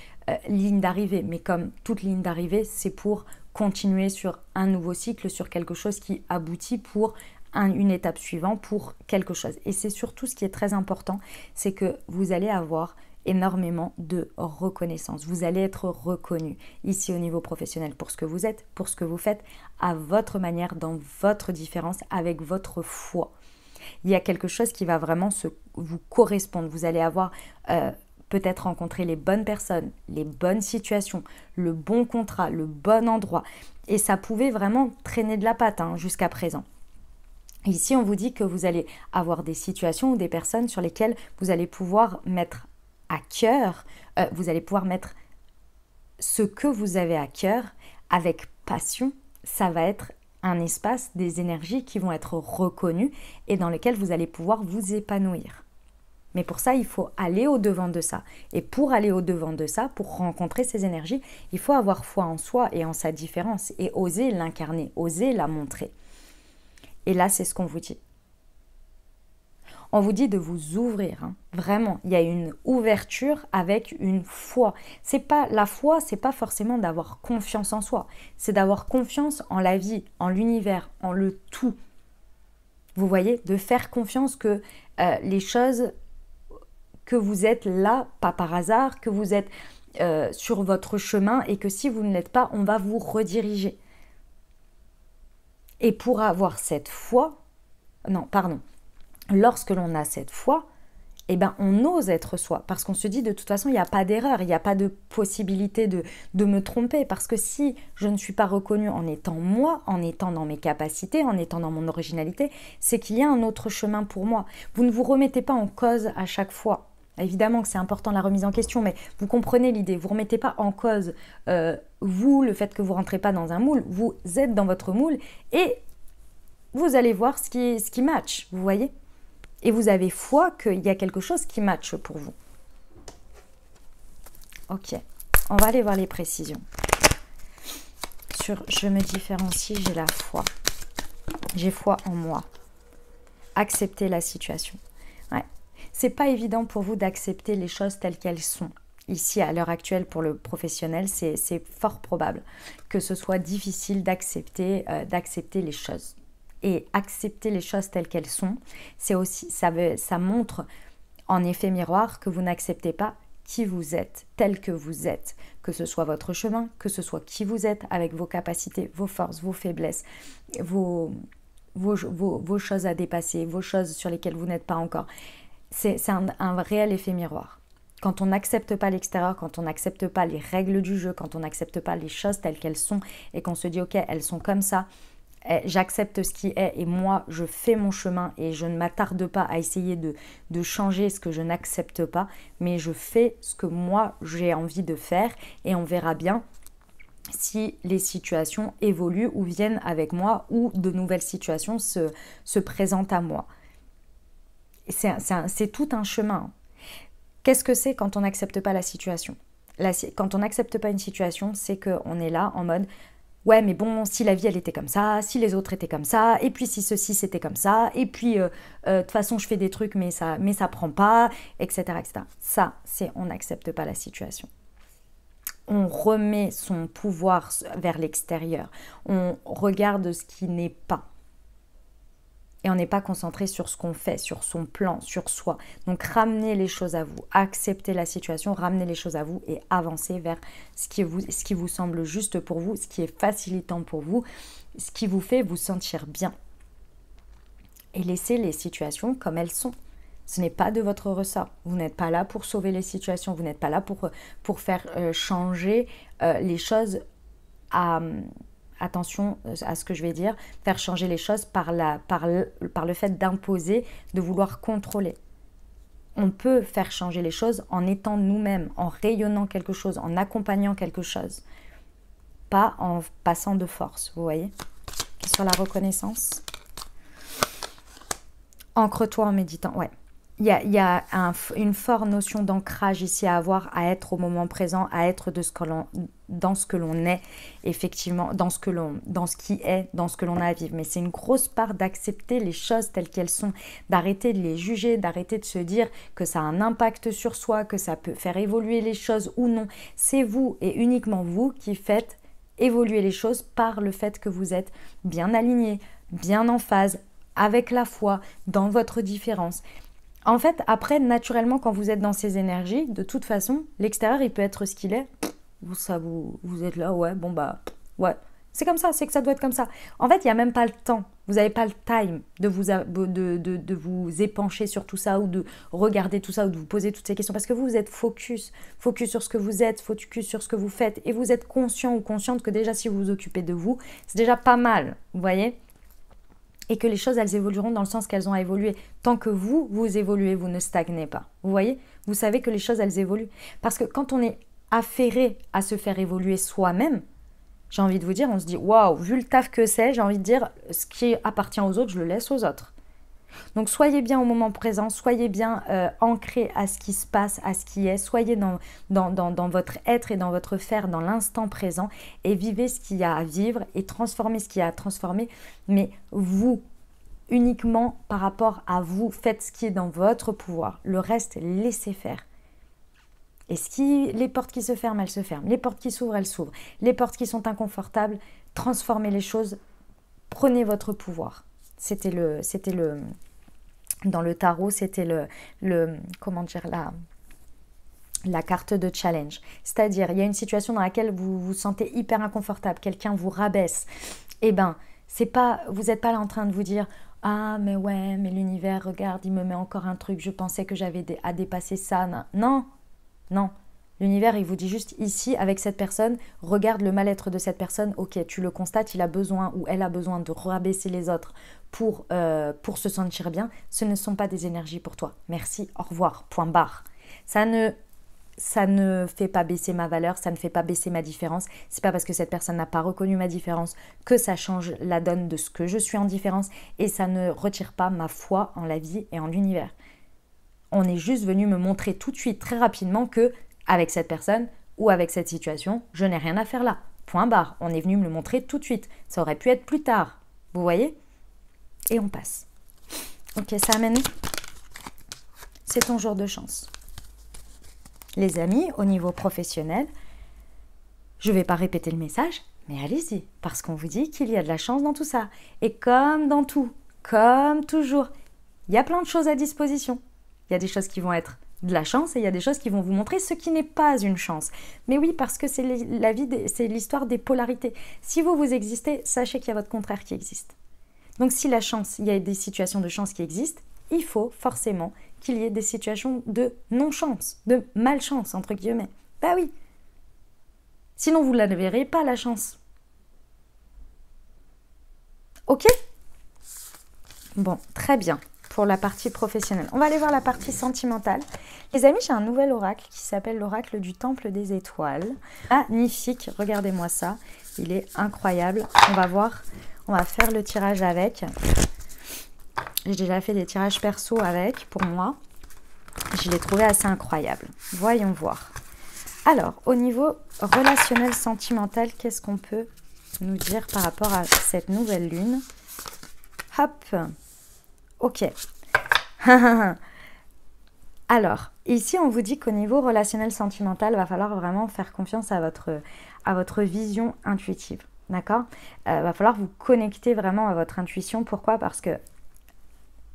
ligne d'arrivée, mais comme toute ligne d'arrivée, c'est pour continuer sur un nouveau cycle, sur quelque chose qui aboutit pour une étape suivante, pour quelque chose. Et c'est surtout ce qui est très important, c'est que vous allez avoir énormément de reconnaissance. Vous allez être reconnu ici au niveau professionnel pour ce que vous êtes, pour ce que vous faites, à votre manière, dans votre différence, avec votre foi. Il y a quelque chose qui va vraiment vous correspondre. Vous allez avoir peut-être rencontré les bonnes personnes, les bonnes situations, le bon contrat, le bon endroit. Et ça pouvait vraiment traîner de la patte jusqu'à présent. Ici, on vous dit que vous allez avoir des situations ou des personnes sur lesquelles vous allez pouvoir mettre à cœur, vous allez pouvoir mettre ce que vous avez à cœur avec passion. Ça va être un espace, des énergies qui vont être reconnues et dans lesquelles vous allez pouvoir vous épanouir. Mais pour ça, il faut aller au-devant de ça. Et pour aller au-devant de ça, pour rencontrer ces énergies, il faut avoir foi en soi et en sa différence et oser l'incarner, oser la montrer. Et là, c'est ce qu'on vous dit. On vous dit de vous ouvrir, vraiment. Il y a une ouverture avec une foi. La foi, c'est pas forcément d'avoir confiance en soi. C'est d'avoir confiance en la vie, en l'univers, en le tout. Vous voyez, de faire confiance que les choses, que vous êtes là, pas par hasard, que vous êtes sur votre chemin et que si vous ne l'êtes pas, on va vous rediriger. Et pour avoir cette foi, lorsque l'on a cette foi, on ose être soi. Parce qu'on se dit, de toute façon, il n'y a pas d'erreur, il n'y a pas de possibilité de me tromper. Parce que si je ne suis pas reconnue en étant moi, en étant dans mes capacités, en étant dans mon originalité, c'est qu'il y a un autre chemin pour moi. Vous ne vous remettez pas en cause à chaque fois. Évidemment que c'est important la remise en question, mais vous comprenez l'idée. Vous ne remettez pas en cause le fait que vous ne rentrez pas dans un moule. Vous êtes dans votre moule et vous allez voir ce qui match, vous voyez ? Et vous avez foi qu'il y a quelque chose qui matche pour vous. Ok, on va aller voir les précisions. Sur je me différencie, j'ai la foi. J'ai foi en moi. Accepter la situation. Ouais. C'est pas évident pour vous d'accepter les choses telles qu'elles sont. Ici, à l'heure actuelle, pour le professionnel, c'est fort probable que ce soit difficile d'accepter les choses. Et accepter les choses telles qu'elles sont, c'est aussi, ça montre en effet miroir que vous n'acceptez pas qui vous êtes, tel que vous êtes, que ce soit votre chemin, que ce soit qui vous êtes avec vos capacités, vos forces, vos faiblesses, vos choses à dépasser, vos choses sur lesquelles vous n'êtes pas encore. C'est un réel effet miroir. Quand on n'accepte pas l'extérieur, quand on n'accepte pas les règles du jeu, quand on n'accepte pas les choses telles qu'elles sont et qu'on se dit ok, elles sont comme ça, j'accepte ce qui est et moi je fais mon chemin et je ne m'attarde pas à essayer de changer ce que je n'accepte pas, mais je fais ce que moi j'ai envie de faire et on verra bien si les situations évoluent ou viennent avec moi ou de nouvelles situations se présentent à moi. C'est tout un chemin. Qu'est-ce que c'est quand on n'accepte pas la situation ? Quand on n'accepte pas une situation, c'est qu'on est là en mode ouais, mais bon, si la vie, elle était comme ça, si les autres étaient comme ça, et puis si ceci, c'était comme ça, et puis, de toute façon, je fais des trucs, mais ça prend pas, etc., etc. Ça, c'est on n'accepte pas la situation. on remet son pouvoir vers l'extérieur. On regarde ce qui n'est pas. Et on n'est pas concentré sur ce qu'on fait, sur son plan, sur soi. Donc ramenez les choses à vous, acceptez la situation, ramenez les choses à vous et avancez vers ce qui vous semble juste pour vous, ce qui est facilitant pour vous, ce qui vous fait vous sentir bien. Et laissez les situations comme elles sont. Ce n'est pas de votre ressort. Vous n'êtes pas là pour sauver les situations, vous n'êtes pas là pour faire changer les choses à... Attention à ce que je vais dire, faire changer les choses par le fait d'imposer, de vouloir contrôler. On peut faire changer les choses en étant nous-mêmes, en rayonnant quelque chose, en accompagnant quelque chose. Pas en passant de force, vous voyez. Sur la reconnaissance. Ancre-toi en méditant, ouais. Il y a une forte notion d'ancrage ici à avoir, à être au moment présent, à être dans ce que l'on est, effectivement, dans ce qui est, dans ce que l'on a à vivre. Mais c'est une grosse part d'accepter les choses telles qu'elles sont, d'arrêter de les juger, d'arrêter de se dire que ça a un impact sur soi, que ça peut faire évoluer les choses ou non. C'est vous et uniquement vous qui faites évoluer les choses par le fait que vous êtes bien aligné, bien en phase, avec la foi, dans votre différence. En fait, après, naturellement, quand vous êtes dans ces énergies, de toute façon, l'extérieur, il peut être ce qu'il est. Vous êtes là, ouais, bon bah, ouais. C'est comme ça, c'est que ça doit être comme ça. En fait, il n'y a même pas le temps. Vous n'avez pas le time de vous épancher sur tout ça ou de regarder tout ça ou de vous poser toutes ces questions. Parce que vous êtes focus sur ce que vous êtes, focus sur ce que vous faites. Et vous êtes conscient ou consciente que déjà, si vous vous occupez de vous, c'est déjà pas mal, vous voyez ? Et que les choses, elles évolueront dans le sens qu'elles ont à évoluer. Tant que vous évoluez, vous ne stagnez pas. Vous voyez ? Vous savez que les choses, elles évoluent. Parce que quand on est affairé à se faire évoluer soi-même, j'ai envie de vous dire, on se dit, waouh, vu le taf que c'est, j'ai envie de dire, ce qui appartient aux autres, je le laisse aux autres. Donc soyez bien au moment présent, soyez bien ancrés à ce qui se passe, à ce qui est, soyez dans votre être et dans votre faire, dans l'instant présent et vivez ce qu'il y a à vivre et transformez ce qu'il y a à transformer, mais vous, uniquement par rapport à vous, faites ce qui est dans votre pouvoir, le reste, laissez faire. Et les portes qui se ferment, elles se ferment, les portes qui s'ouvrent, elles s'ouvrent, les portes qui sont inconfortables, transformez les choses, prenez votre pouvoir. C'était dans le tarot, c'était comment dire, la carte de challenge. C'est-à-dire, il y a une situation dans laquelle vous vous sentez hyper inconfortable, quelqu'un vous rabaisse. Eh ben, vous n'êtes pas là en train de vous dire « Ah, mais ouais, mais l'univers, regarde, il me met encore un truc, je pensais que j'avais à dépasser ça. » Non, non. L'univers, il vous dit juste ici, avec cette personne, regarde le mal-être de cette personne. Ok, tu le constates, il a besoin ou elle a besoin de rabaisser les autres pour se sentir bien. Ce ne sont pas des énergies pour toi. Merci, au revoir, point barre. Ça ne fait pas baisser ma valeur, ça ne fait pas baisser ma différence. C'est pas parce que cette personne n'a pas reconnu ma différence que ça change la donne de ce que je suis en différence et ça ne retire pas ma foi en la vie et en l'univers. On est juste venu me montrer tout de suite, très rapidement, que avec cette personne ou avec cette situation, je n'ai rien à faire là. Point barre. On est venu me le montrer tout de suite. Ça aurait pu être plus tard. Vous voyez ? Et on passe. Ok, ça amène. C'est ton jour de chance. Les amis, au niveau professionnel, je ne vais pas répéter le message, mais allez-y. Parce qu'on vous dit qu'il y a de la chance dans tout ça. Et comme dans tout, comme toujours, il y a plein de choses à disposition. Il y a des choses qui vont être de la chance et il y a des choses qui vont vous montrer ce qui n'est pas une chance. Mais oui, parce que c'est la vie, c'est l'histoire des polarités. Si vous existez, sachez qu'il y a votre contraire qui existe. Donc si la chance, il y a des situations de chance qui existent, il faut forcément qu'il y ait des situations de non-chance, de malchance, entre guillemets. Bah oui. Sinon, vous ne la verrez pas, la chance. Ok ? Bon, très bien. Pour la partie professionnelle. On va aller voir la partie sentimentale. Les amis, j'ai un nouvel oracle qui s'appelle l'oracle du Temple des Étoiles. Magnifique, regardez-moi ça. Il est incroyable. On va voir, on va faire le tirage avec. J'ai déjà fait des tirages perso avec, pour moi. Je l'ai trouvé assez incroyable. Voyons voir. Alors, au niveau relationnel sentimental, qu'est-ce qu'on peut nous dire par rapport à cette nouvelle lune ? Hop. Ok. Alors, ici, on vous dit qu'au niveau relationnel sentimental, il va falloir vraiment faire confiance à votre vision intuitive. D'accord? Va falloir vous connecter vraiment à votre intuition. Pourquoi? Parce que,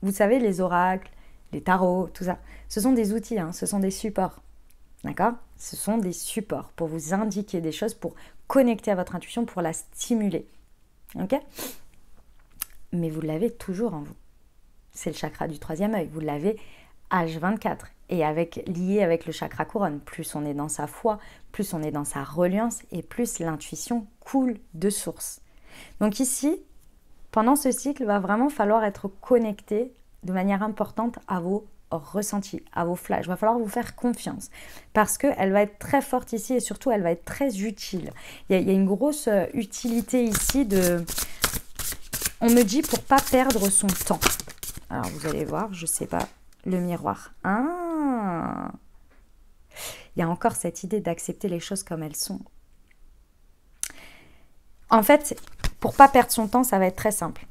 vous savez, les oracles, les tarots, tout ça, ce sont des outils, hein, ce sont des supports. D'accord? Ce sont des supports pour vous indiquer des choses, pour connecter à votre intuition, pour la stimuler. Ok? Mais vous l'avez toujours en vous. C'est le chakra du troisième œil. Vous l'avez H24 et lié avec le chakra couronne. Plus on est dans sa foi, plus on est dans sa reliance et plus l'intuition coule de source. Donc ici, pendant ce cycle, il va vraiment falloir être connecté de manière importante à vos ressentis, à vos flashs. Il va falloir vous faire confiance parce qu'elle va être très forte ici et surtout elle va être très utile. Il y a une grosse utilité ici on me dit pour pas perdre son temps. Alors vous allez voir, je sais pas, le miroir. Ah, il y a encore cette idée d'accepter les choses comme elles sont. En fait, pour pas perdre son temps, ça va être très simple.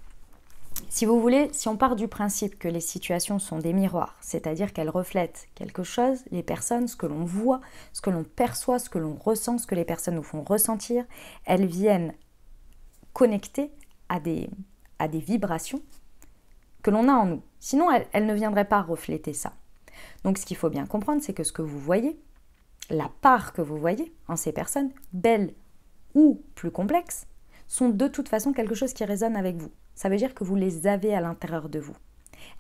Si vous voulez, si on part du principe que les situations sont des miroirs, c'est-à-dire qu'elles reflètent quelque chose, les personnes, ce que l'on voit, ce que l'on perçoit, ce que l'on ressent, ce que les personnes nous font ressentir, elles viennent connecter à des vibrations que l'on a en nous. Sinon, elles ne viendraient pas refléter ça. Donc, ce qu'il faut bien comprendre, c'est que ce que vous voyez, la part que vous voyez en ces personnes, belles ou plus complexes, sont de toute façon quelque chose qui résonne avec vous. Ça veut dire que vous les avez à l'intérieur de vous.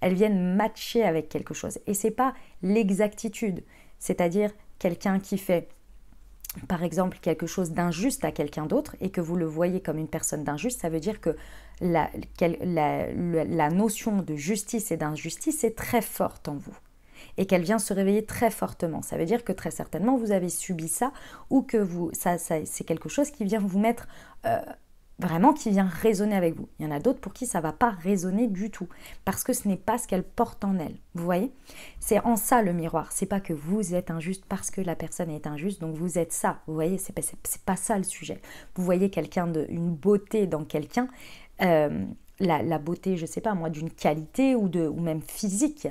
Elles viennent matcher avec quelque chose. Et ce n'est pas l'exactitude, c'est-à-dire quelqu'un qui fait, par exemple, quelque chose d'injuste à quelqu'un d'autre et que vous le voyez comme une personne d'injuste, ça veut dire que la notion de justice et d'injustice est très forte en vous et qu'elle vient se réveiller très fortement. Ça veut dire que très certainement vous avez subi ça ou que c'est quelque chose qui vient vous mettre... vraiment qui vient résonner avec vous. Il y en a d'autres pour qui ça ne va pas résonner du tout, parce que ce n'est pas ce qu'elle porte en elle. Vous voyez? C'est en ça le miroir. C'est pas que vous êtes injuste parce que la personne est injuste, donc vous êtes ça. Vous voyez? C'est pas ça le sujet. Vous voyez une beauté dans quelqu'un, la beauté, je sais pas moi, d'une qualité ou même physique.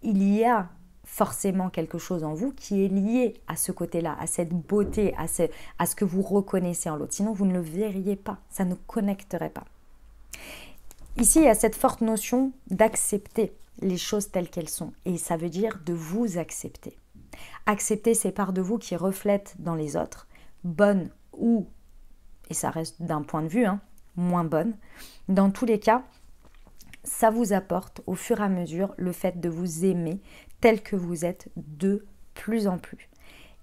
Il y a forcément quelque chose en vous qui est lié à ce côté-là, à cette beauté, à ce que vous reconnaissez en l'autre. Sinon, vous ne le verriez pas, ça ne connecterait pas. Ici, il y a cette forte notion d'accepter les choses telles qu'elles sont. Et ça veut dire de vous accepter. Accepter ces parts de vous qui reflètent dans les autres, bonnes ou, et ça reste d'un point de vue, moins bonnes. Dans tous les cas, ça vous apporte au fur et à mesure le fait de vous aimer tel que vous êtes de plus en plus.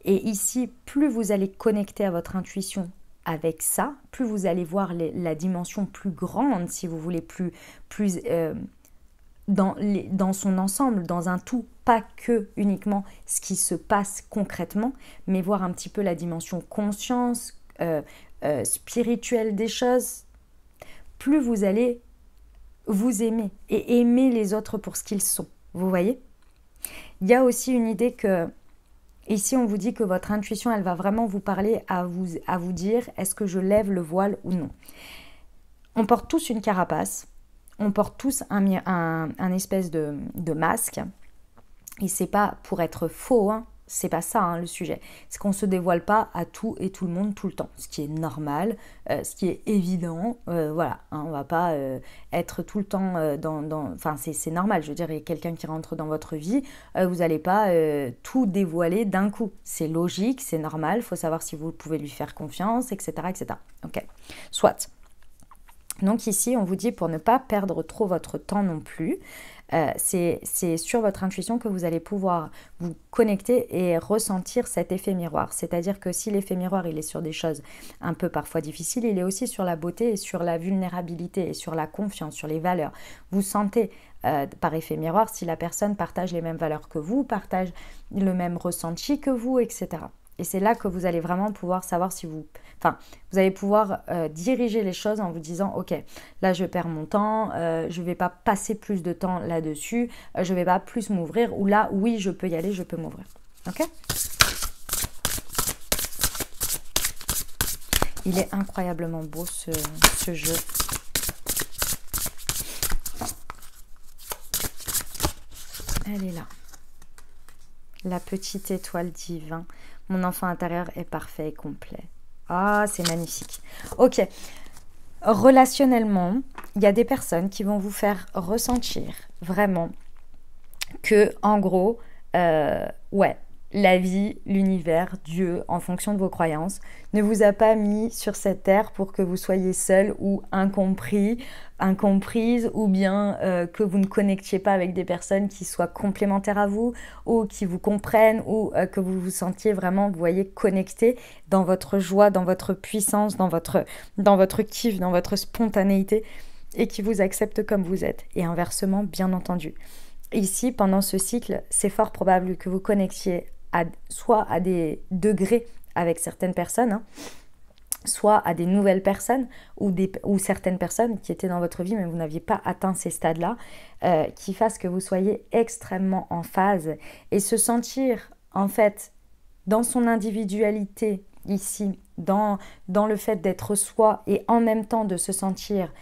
Et ici, plus vous allez connecter à votre intuition avec ça, plus vous allez voir la dimension plus grande, si vous voulez, plus dans son ensemble, dans un tout, pas que uniquement ce qui se passe concrètement, mais voir un petit peu la dimension conscience, spirituelle des choses, plus vous allez vous aimer et aimer les autres pour ce qu'ils sont. Vous voyez? Il y a aussi une idée que, ici on vous dit que votre intuition, elle va vraiment vous parler à vous dire, est-ce que je lève le voile ou non? On porte tous une carapace, on porte tous un espèce de masque, et c'est pas pour être faux, c'est pas ça le sujet. C'est qu'on se dévoile pas à tout et tout le monde tout le temps, ce qui est normal, ce qui est évident, voilà. On va pas être tout le temps enfin c'est normal. Je veux dire, il y a quelqu'un qui rentre dans votre vie, vous n'allez pas tout dévoiler d'un coup. C'est logique, c'est normal. Il faut savoir si vous pouvez lui faire confiance, etc., etc. Ok, soit. Donc ici, on vous dit pour ne pas perdre trop votre temps non plus, c'est sur votre intuition que vous allez pouvoir vous connecter et ressentir cet effet miroir. C'est-à-dire que si l'effet miroir, il est sur des choses un peu parfois difficiles, il est aussi sur la beauté et sur la vulnérabilité et sur la confiance, sur les valeurs. Vous sentez par effet miroir si la personne partage les mêmes valeurs que vous, partage le même ressenti que vous, etc. Et c'est là que vous allez vraiment pouvoir savoir si vous... Enfin, vous allez pouvoir diriger les choses en vous disant, ok, là je perds mon temps, je ne vais pas passer plus de temps là-dessus, je ne vais pas plus m'ouvrir, ou là, oui, je peux y aller, je peux m'ouvrir. Ok? Il est incroyablement beau ce jeu. Elle est là. La petite étoile divine. Mon enfant intérieur est parfait et complet. Ah, c'est magnifique. Ok. Relationnellement, il y a des personnes qui vont vous faire ressentir vraiment que, en gros, ouais, la vie, l'univers, Dieu, en fonction de vos croyances, ne vous a pas mis sur cette terre pour que vous soyez seul ou incompris, incomprise, ou bien que vous ne connectiez pas avec des personnes qui soient complémentaires à vous, ou qui vous comprennent, ou que vous vous sentiez vraiment, vous voyez, connecté dans votre joie, dans votre puissance, dans votre kiff, dans votre spontanéité, et qui vous acceptent comme vous êtes. Et inversement, bien entendu. Ici, pendant ce cycle, c'est fort probable que vous connectiez soit à des degrés avec certaines personnes, hein, soit à des nouvelles personnes ou certaines personnes qui étaient dans votre vie mais vous n'aviez pas atteint ces stades-là, qui fassent que vous soyez extrêmement en phase et se sentir en fait dans son individualité ici, dans le fait d'être soi et en même temps de se sentir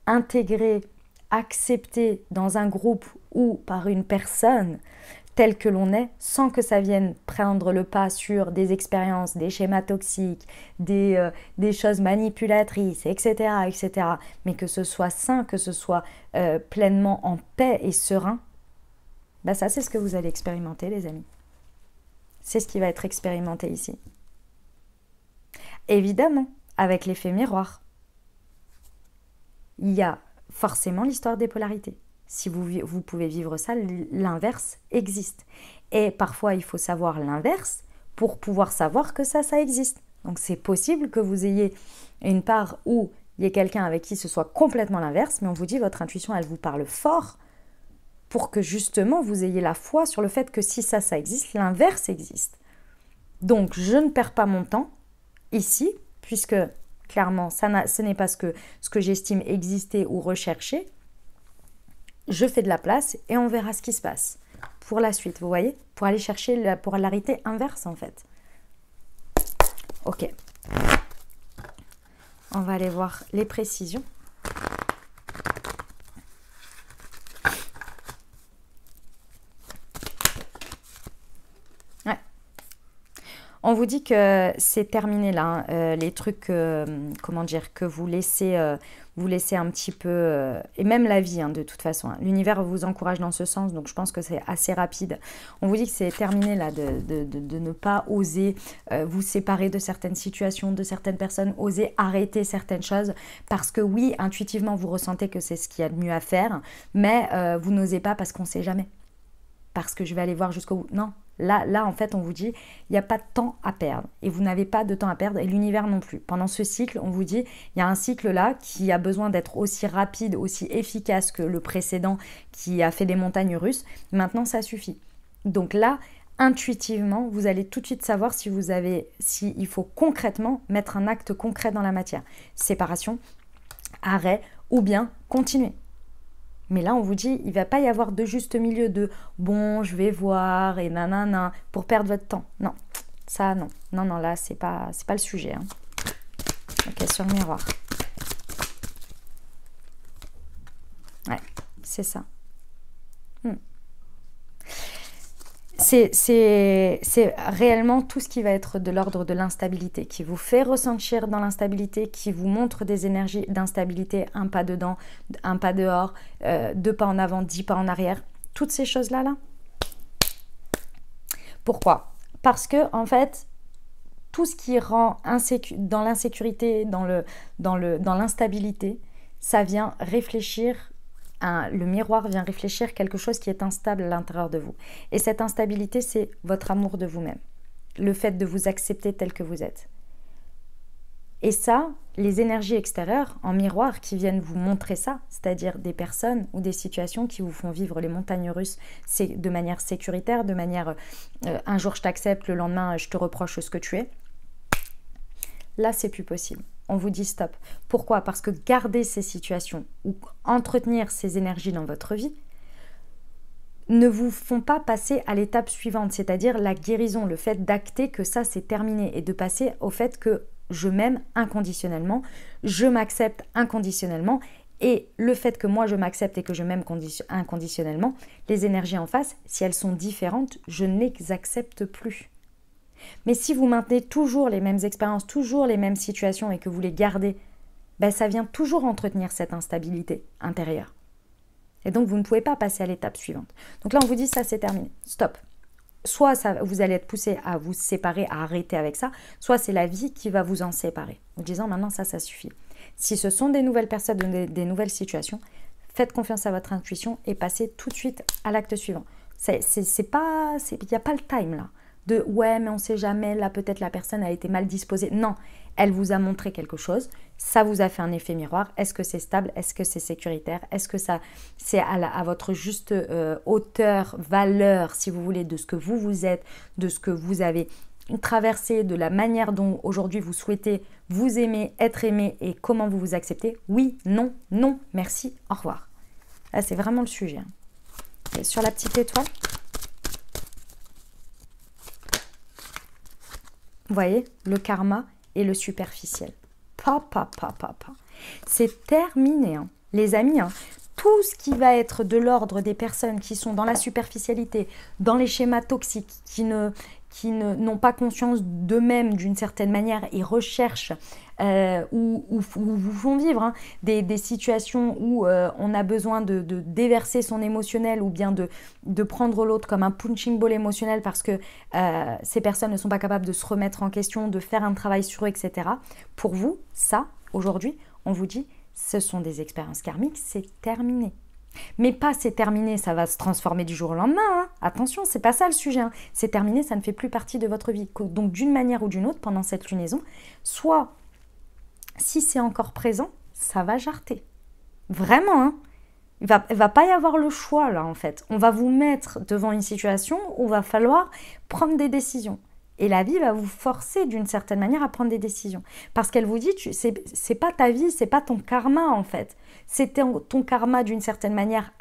intégré, accepté dans un groupe ou par une personne tel que l'on est, sans que ça vienne prendre le pas sur des expériences, des schémas toxiques, des choses manipulatrices, etc., etc., mais que ce soit sain, que ce soit pleinement en paix et serein, bah ça c'est ce que vous allez expérimenter les amis. C'est ce qui va être expérimenté ici. Évidemment, avec l'effet miroir, il y a forcément l'histoire des polarités. Si vous pouvez vivre ça, l'inverse existe. Et parfois, il faut savoir l'inverse pour pouvoir savoir que ça existe. Donc, c'est possible que vous ayez une part où il y ait quelqu'un avec qui ce soit complètement l'inverse, mais on vous dit, votre intuition, elle vous parle fort pour que justement, vous ayez la foi sur le fait que si ça existe, l'inverse existe. Donc, je ne perds pas mon temps ici, puisque clairement, ce n'est pas ce que j'estime exister ou rechercher. Je fais de la place et on verra ce qui se passe pour la suite, vous voyez, pour aller chercher la polarité inverse en fait. Ok. On va aller voir les précisions. Ouais. On vous dit que c'est terminé là, hein, les trucs, comment dire, que vous laissez un petit peu, et même la vie hein, de toute façon. Hein. L'univers vous encourage dans ce sens, donc je pense que c'est assez rapide. On vous dit que c'est terminé là, de ne pas oser vous séparer de certaines situations, de certaines personnes, oser arrêter certaines choses, parce que oui, intuitivement, vous ressentez que c'est ce qu'il y a de mieux à faire, mais vous n'osez pas parce qu'on ne sait jamais. Parce que je vais aller voir jusqu'au bout. Non. Là, en fait, on vous dit, il n'y a pas de temps à perdre. Et vous n'avez pas de temps à perdre, et l'univers non plus. Pendant ce cycle, on vous dit, il y a un cycle là qui a besoin d'être aussi rapide, aussi efficace que le précédent qui a fait des montagnes russes. Maintenant, ça suffit. Donc là, intuitivement, vous allez tout de suite savoir s'il faut concrètement mettre un acte concret dans la matière. Séparation, arrêt, ou bien continuer. Mais là, on vous dit, il ne va pas y avoir de juste milieu de « bon, je vais voir » et nanana pour perdre votre temps. Non, ça, non. Non, là, c'est pas le sujet. Hein. Ok, sur le miroir. Ouais, c'est ça. C'est réellement tout ce qui va être de l'ordre de l'instabilité, qui vous fait ressentir dans l'instabilité, qui vous montre des énergies d'instabilité, un pas dedans, un pas dehors, 2 pas en avant, 10 pas en arrière. Toutes ces choses-là, là. Pourquoi? Parce que, en fait, tout ce qui rend dans l'insécurité, dans l'instabilité, ça vient réfléchir. Le miroir vient réfléchir quelque chose qui est instable à l'intérieur de vous. Et cette instabilité, c'est votre amour de vous-même. Le fait de vous accepter tel que vous êtes. Et ça, les énergies extérieures en miroir qui viennent vous montrer ça, c'est-à-dire des personnes ou des situations qui vous font vivre les montagnes russes de manière sécuritaire, de manière un jour je t'accepte, le lendemain je te reproche ce que tu es. Là, c'est plus possible. On vous dit stop. Pourquoi? Parce que garder ces situations ou entretenir ces énergies dans votre vie ne vous font pas passer à l'étape suivante, c'est-à-dire la guérison, le fait d'acter que ça c'est terminé et de passer au fait que je m'aime inconditionnellement, je m'accepte inconditionnellement et le fait que moi je m'accepte et que je m'aime inconditionnellement, les énergies en face, si elles sont différentes, je ne les accepte plus. Mais si vous maintenez toujours les mêmes expériences, toujours les mêmes situations et que vous les gardez, ben ça vient toujours entretenir cette instabilité intérieure. Et donc vous ne pouvez pas passer à l'étape suivante. Donc là on vous dit ça c'est terminé, stop. Soit vous allez être poussé à vous séparer, à arrêter avec ça, soit c'est la vie qui va vous en séparer, en disant maintenant ça suffit. Si ce sont des nouvelles personnes, des nouvelles situations, faites confiance à votre intuition et passez tout de suite à l'acte suivant. Il n'y a pas le time là, de ouais mais on ne sait jamais, là peut-être la personne a été mal disposée. Non, elle vous a montré quelque chose, ça vous a fait un effet miroir. Est-ce que c'est stable? Est-ce que c'est sécuritaire? Est-ce que ça c'est à votre juste hauteur, valeur, si vous voulez, de ce que vous êtes, de ce que vous avez traversé, de la manière dont aujourd'hui vous souhaitez vous aimer, être aimé et comment vous vous acceptez? Oui, non, non, merci, au revoir. Là, c'est vraiment le sujet. Et sur la petite étoile, vous voyez, le karma et le superficiel. C'est terminé, hein. Les amis, hein. Tout ce qui va être de l'ordre des personnes qui sont dans la superficialité, dans les schémas toxiques, qui n'ont pas conscience d'eux-mêmes d'une certaine manière et recherchent ou vous font vivre hein, des situations où on a besoin de déverser son émotionnel ou bien de prendre l'autre comme un punching ball émotionnel parce que ces personnes ne sont pas capables de se remettre en question, de faire un travail sur eux, etc. Pour vous, ça, aujourd'hui, on vous dit, ce sont des expériences karmiques, c'est terminé. Mais pas c'est terminé, ça va se transformer du jour au lendemain. Hein. Attention, c'est pas ça le sujet. Hein. C'est terminé, ça ne fait plus partie de votre vie. Donc d'une manière ou d'une autre, pendant cette lunaison, soit si c'est encore présent, ça va jarter. Vraiment, hein. Il va pas y avoir le choix là en fait. On va vous mettre devant une situation où il va falloir prendre des décisions. Et la vie va vous forcer d'une certaine manière à prendre des décisions. Parce qu'elle vous dit, c'est pas ta vie, c'est pas ton karma en fait. C'est ton karma d'une certaine manière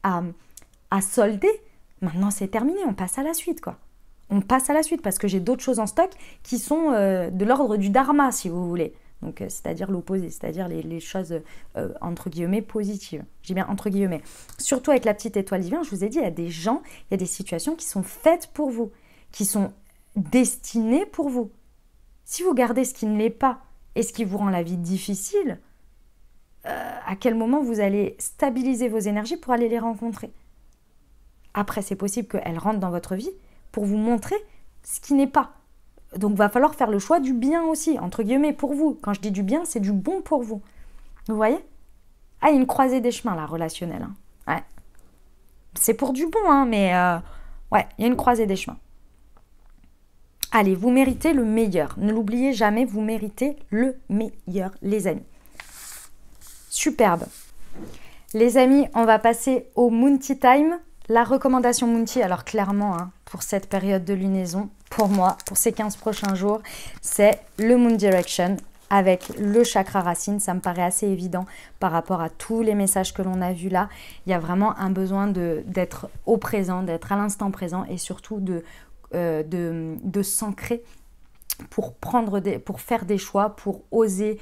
à solder. Maintenant c'est terminé, on passe à la suite quoi. On passe à la suite parce que j'ai d'autres choses en stock qui sont de l'ordre du dharma si vous voulez. Donc c'est-à-dire l'opposé, c'est-à-dire les choses entre guillemets positives. J'ai bien entre guillemets. Surtout avec la petite étoile divine, je vous ai dit, il y a des gens, il y a des situations qui sont faites pour vous, qui sont destiné pour vous. Si vous gardez ce qui ne l'est pas et ce qui vous rend la vie difficile, à quel moment vous allez stabiliser vos énergies pour aller les rencontrer? Après, c'est possible qu'elles rentrent dans votre vie pour vous montrer ce qui n'est pas. Donc, il va falloir faire le choix du bien aussi, entre guillemets, pour vous. Quand je dis du bien, c'est du bon pour vous. Vous voyez? Ah, il y a une croisée des chemins, là, relationnelle. Hein. Ouais. C'est pour du bon, hein, mais ouais, il y a une croisée des chemins. Allez, vous méritez le meilleur. Ne l'oubliez jamais, vous méritez le meilleur, les amis. Superbe. Les amis, on va passer au Moonty Time. La recommandation Moonty, alors clairement, hein, pour cette période de lunaison, pour moi, pour ces 15 prochains jours, c'est le Moon Direction avec le chakra racine. Ça me paraît assez évident par rapport à tous les messages que l'on a vus là. Il y a vraiment un besoin d'être au présent, d'être à l'instant présent et surtout de s'ancrer pour faire des choix, pour oser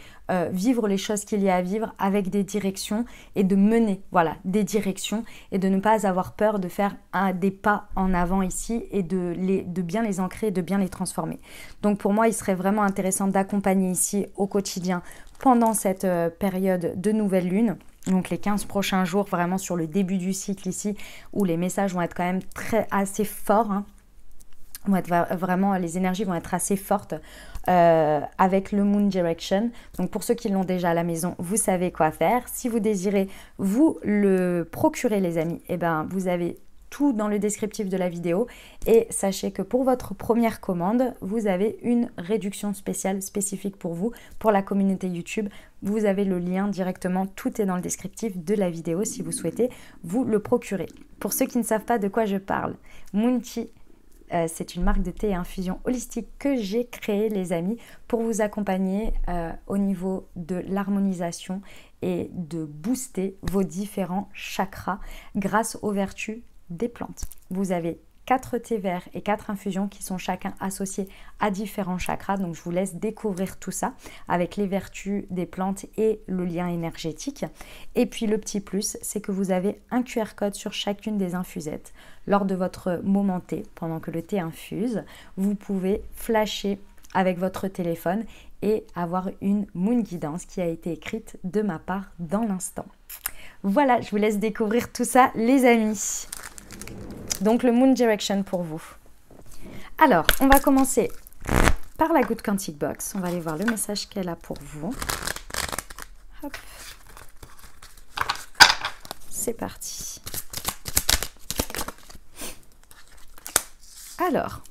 vivre les choses qu'il y a à vivre avec des directions et de mener des directions et de ne pas avoir peur de faire des pas en avant ici et de bien les ancrer et de bien les transformer. Donc pour moi, il serait vraiment intéressant d'accompagner ici au quotidien pendant cette période de nouvelle lune. Donc les 15 prochains jours, vraiment sur le début du cycle ici, où les messages vont être quand même assez forts, hein. Vraiment, les énergies vont être assez fortes avec le Moon Direction. Donc pour ceux qui l'ont déjà à la maison, vous savez quoi faire. Si vous désirez vous le procurer les amis, eh ben, vous avez tout dans le descriptif de la vidéo. Et sachez que pour votre première commande, vous avez une réduction spéciale spécifique pour vous, pour la communauté YouTube. Vous avez le lien directement, tout est dans le descriptif de la vidéo si vous souhaitez vous le procurer. Pour ceux qui ne savent pas de quoi je parle, Moonty, c'est une marque de thé et infusion holistique que j'ai créée les amis pour vous accompagner au niveau de l'harmonisation et de booster vos différents chakras grâce aux vertus des plantes. Vous avez 4 thés verts et 4 infusions qui sont chacun associés à différents chakras. Donc je vous laisse découvrir tout ça avec les vertus des plantes et le lien énergétique. Et puis le petit plus, c'est que vous avez un QR code sur chacune des infusettes. Lors de votre moment thé, pendant que le thé infuse, vous pouvez flasher avec votre téléphone et avoir une moon guidance qui a été écrite de ma part dans l'instant. Voilà, je vous laisse découvrir tout ça les amis. Donc le Moon Direction pour vous. Alors, on va commencer par la Good Quantic Box. On va aller voir le message qu'elle a pour vous. Hop. C'est parti. Alors,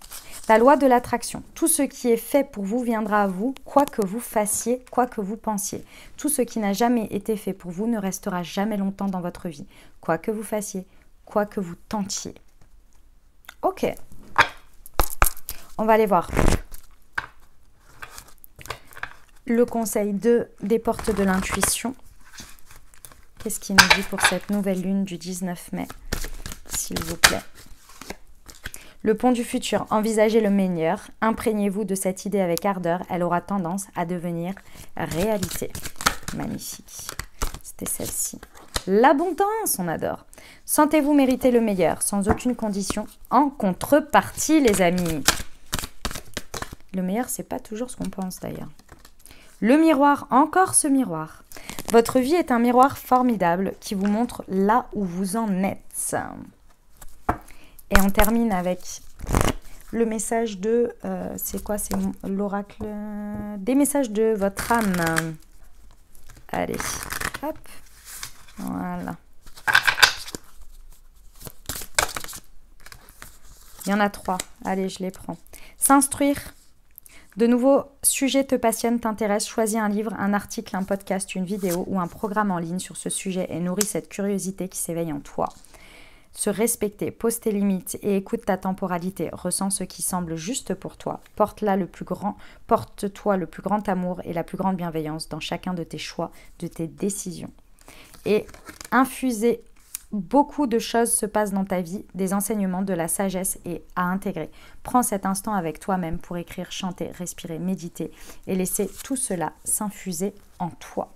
la loi de l'attraction. Tout ce qui est fait pour vous viendra à vous, quoi que vous fassiez, quoi que vous pensiez. Tout ce qui n'a jamais été fait pour vous ne restera jamais longtemps dans votre vie. Quoi que vous fassiez, quoi que vous tentiez. Ok. On va aller voir le conseil des portes de l'intuition. Qu'est-ce qu'il nous dit pour cette nouvelle lune du 19 mai, s'il vous plaît? Le pont du futur, envisagez le meilleur, imprégnez-vous de cette idée avec ardeur, elle aura tendance à devenir réalité. Magnifique, c'était celle-ci. L'abondance, on adore. Sentez-vous mériter le meilleur, sans aucune condition, en contrepartie les amis. Le meilleur, c'est pas toujours ce qu'on pense d'ailleurs. Le miroir, encore ce miroir. Votre vie est un miroir formidable qui vous montre là où vous en êtes. Et on termine avec le message de... c'est quoi? C'est l'oracle des messages de votre âme. Allez, hop. Voilà. Il y en a 3. Allez, je les prends. S'instruire. De nouveaux sujets te passionnent, t'intéressent. Choisis un livre, un article, un podcast, une vidéo ou un programme en ligne sur ce sujet et nourris cette curiosité qui s'éveille en toi. Se respecter, pose tes limites et écoute ta temporalité. Ressens ce qui semble juste pour toi. Porte-toi le plus grand amour et la plus grande bienveillance dans chacun de tes choix, de tes décisions. Et infuser, beaucoup de choses se passent dans ta vie, des enseignements, de la sagesse et à intégrer. Prends cet instant avec toi-même pour écrire, chanter, respirer, méditer et laisser tout cela s'infuser en toi.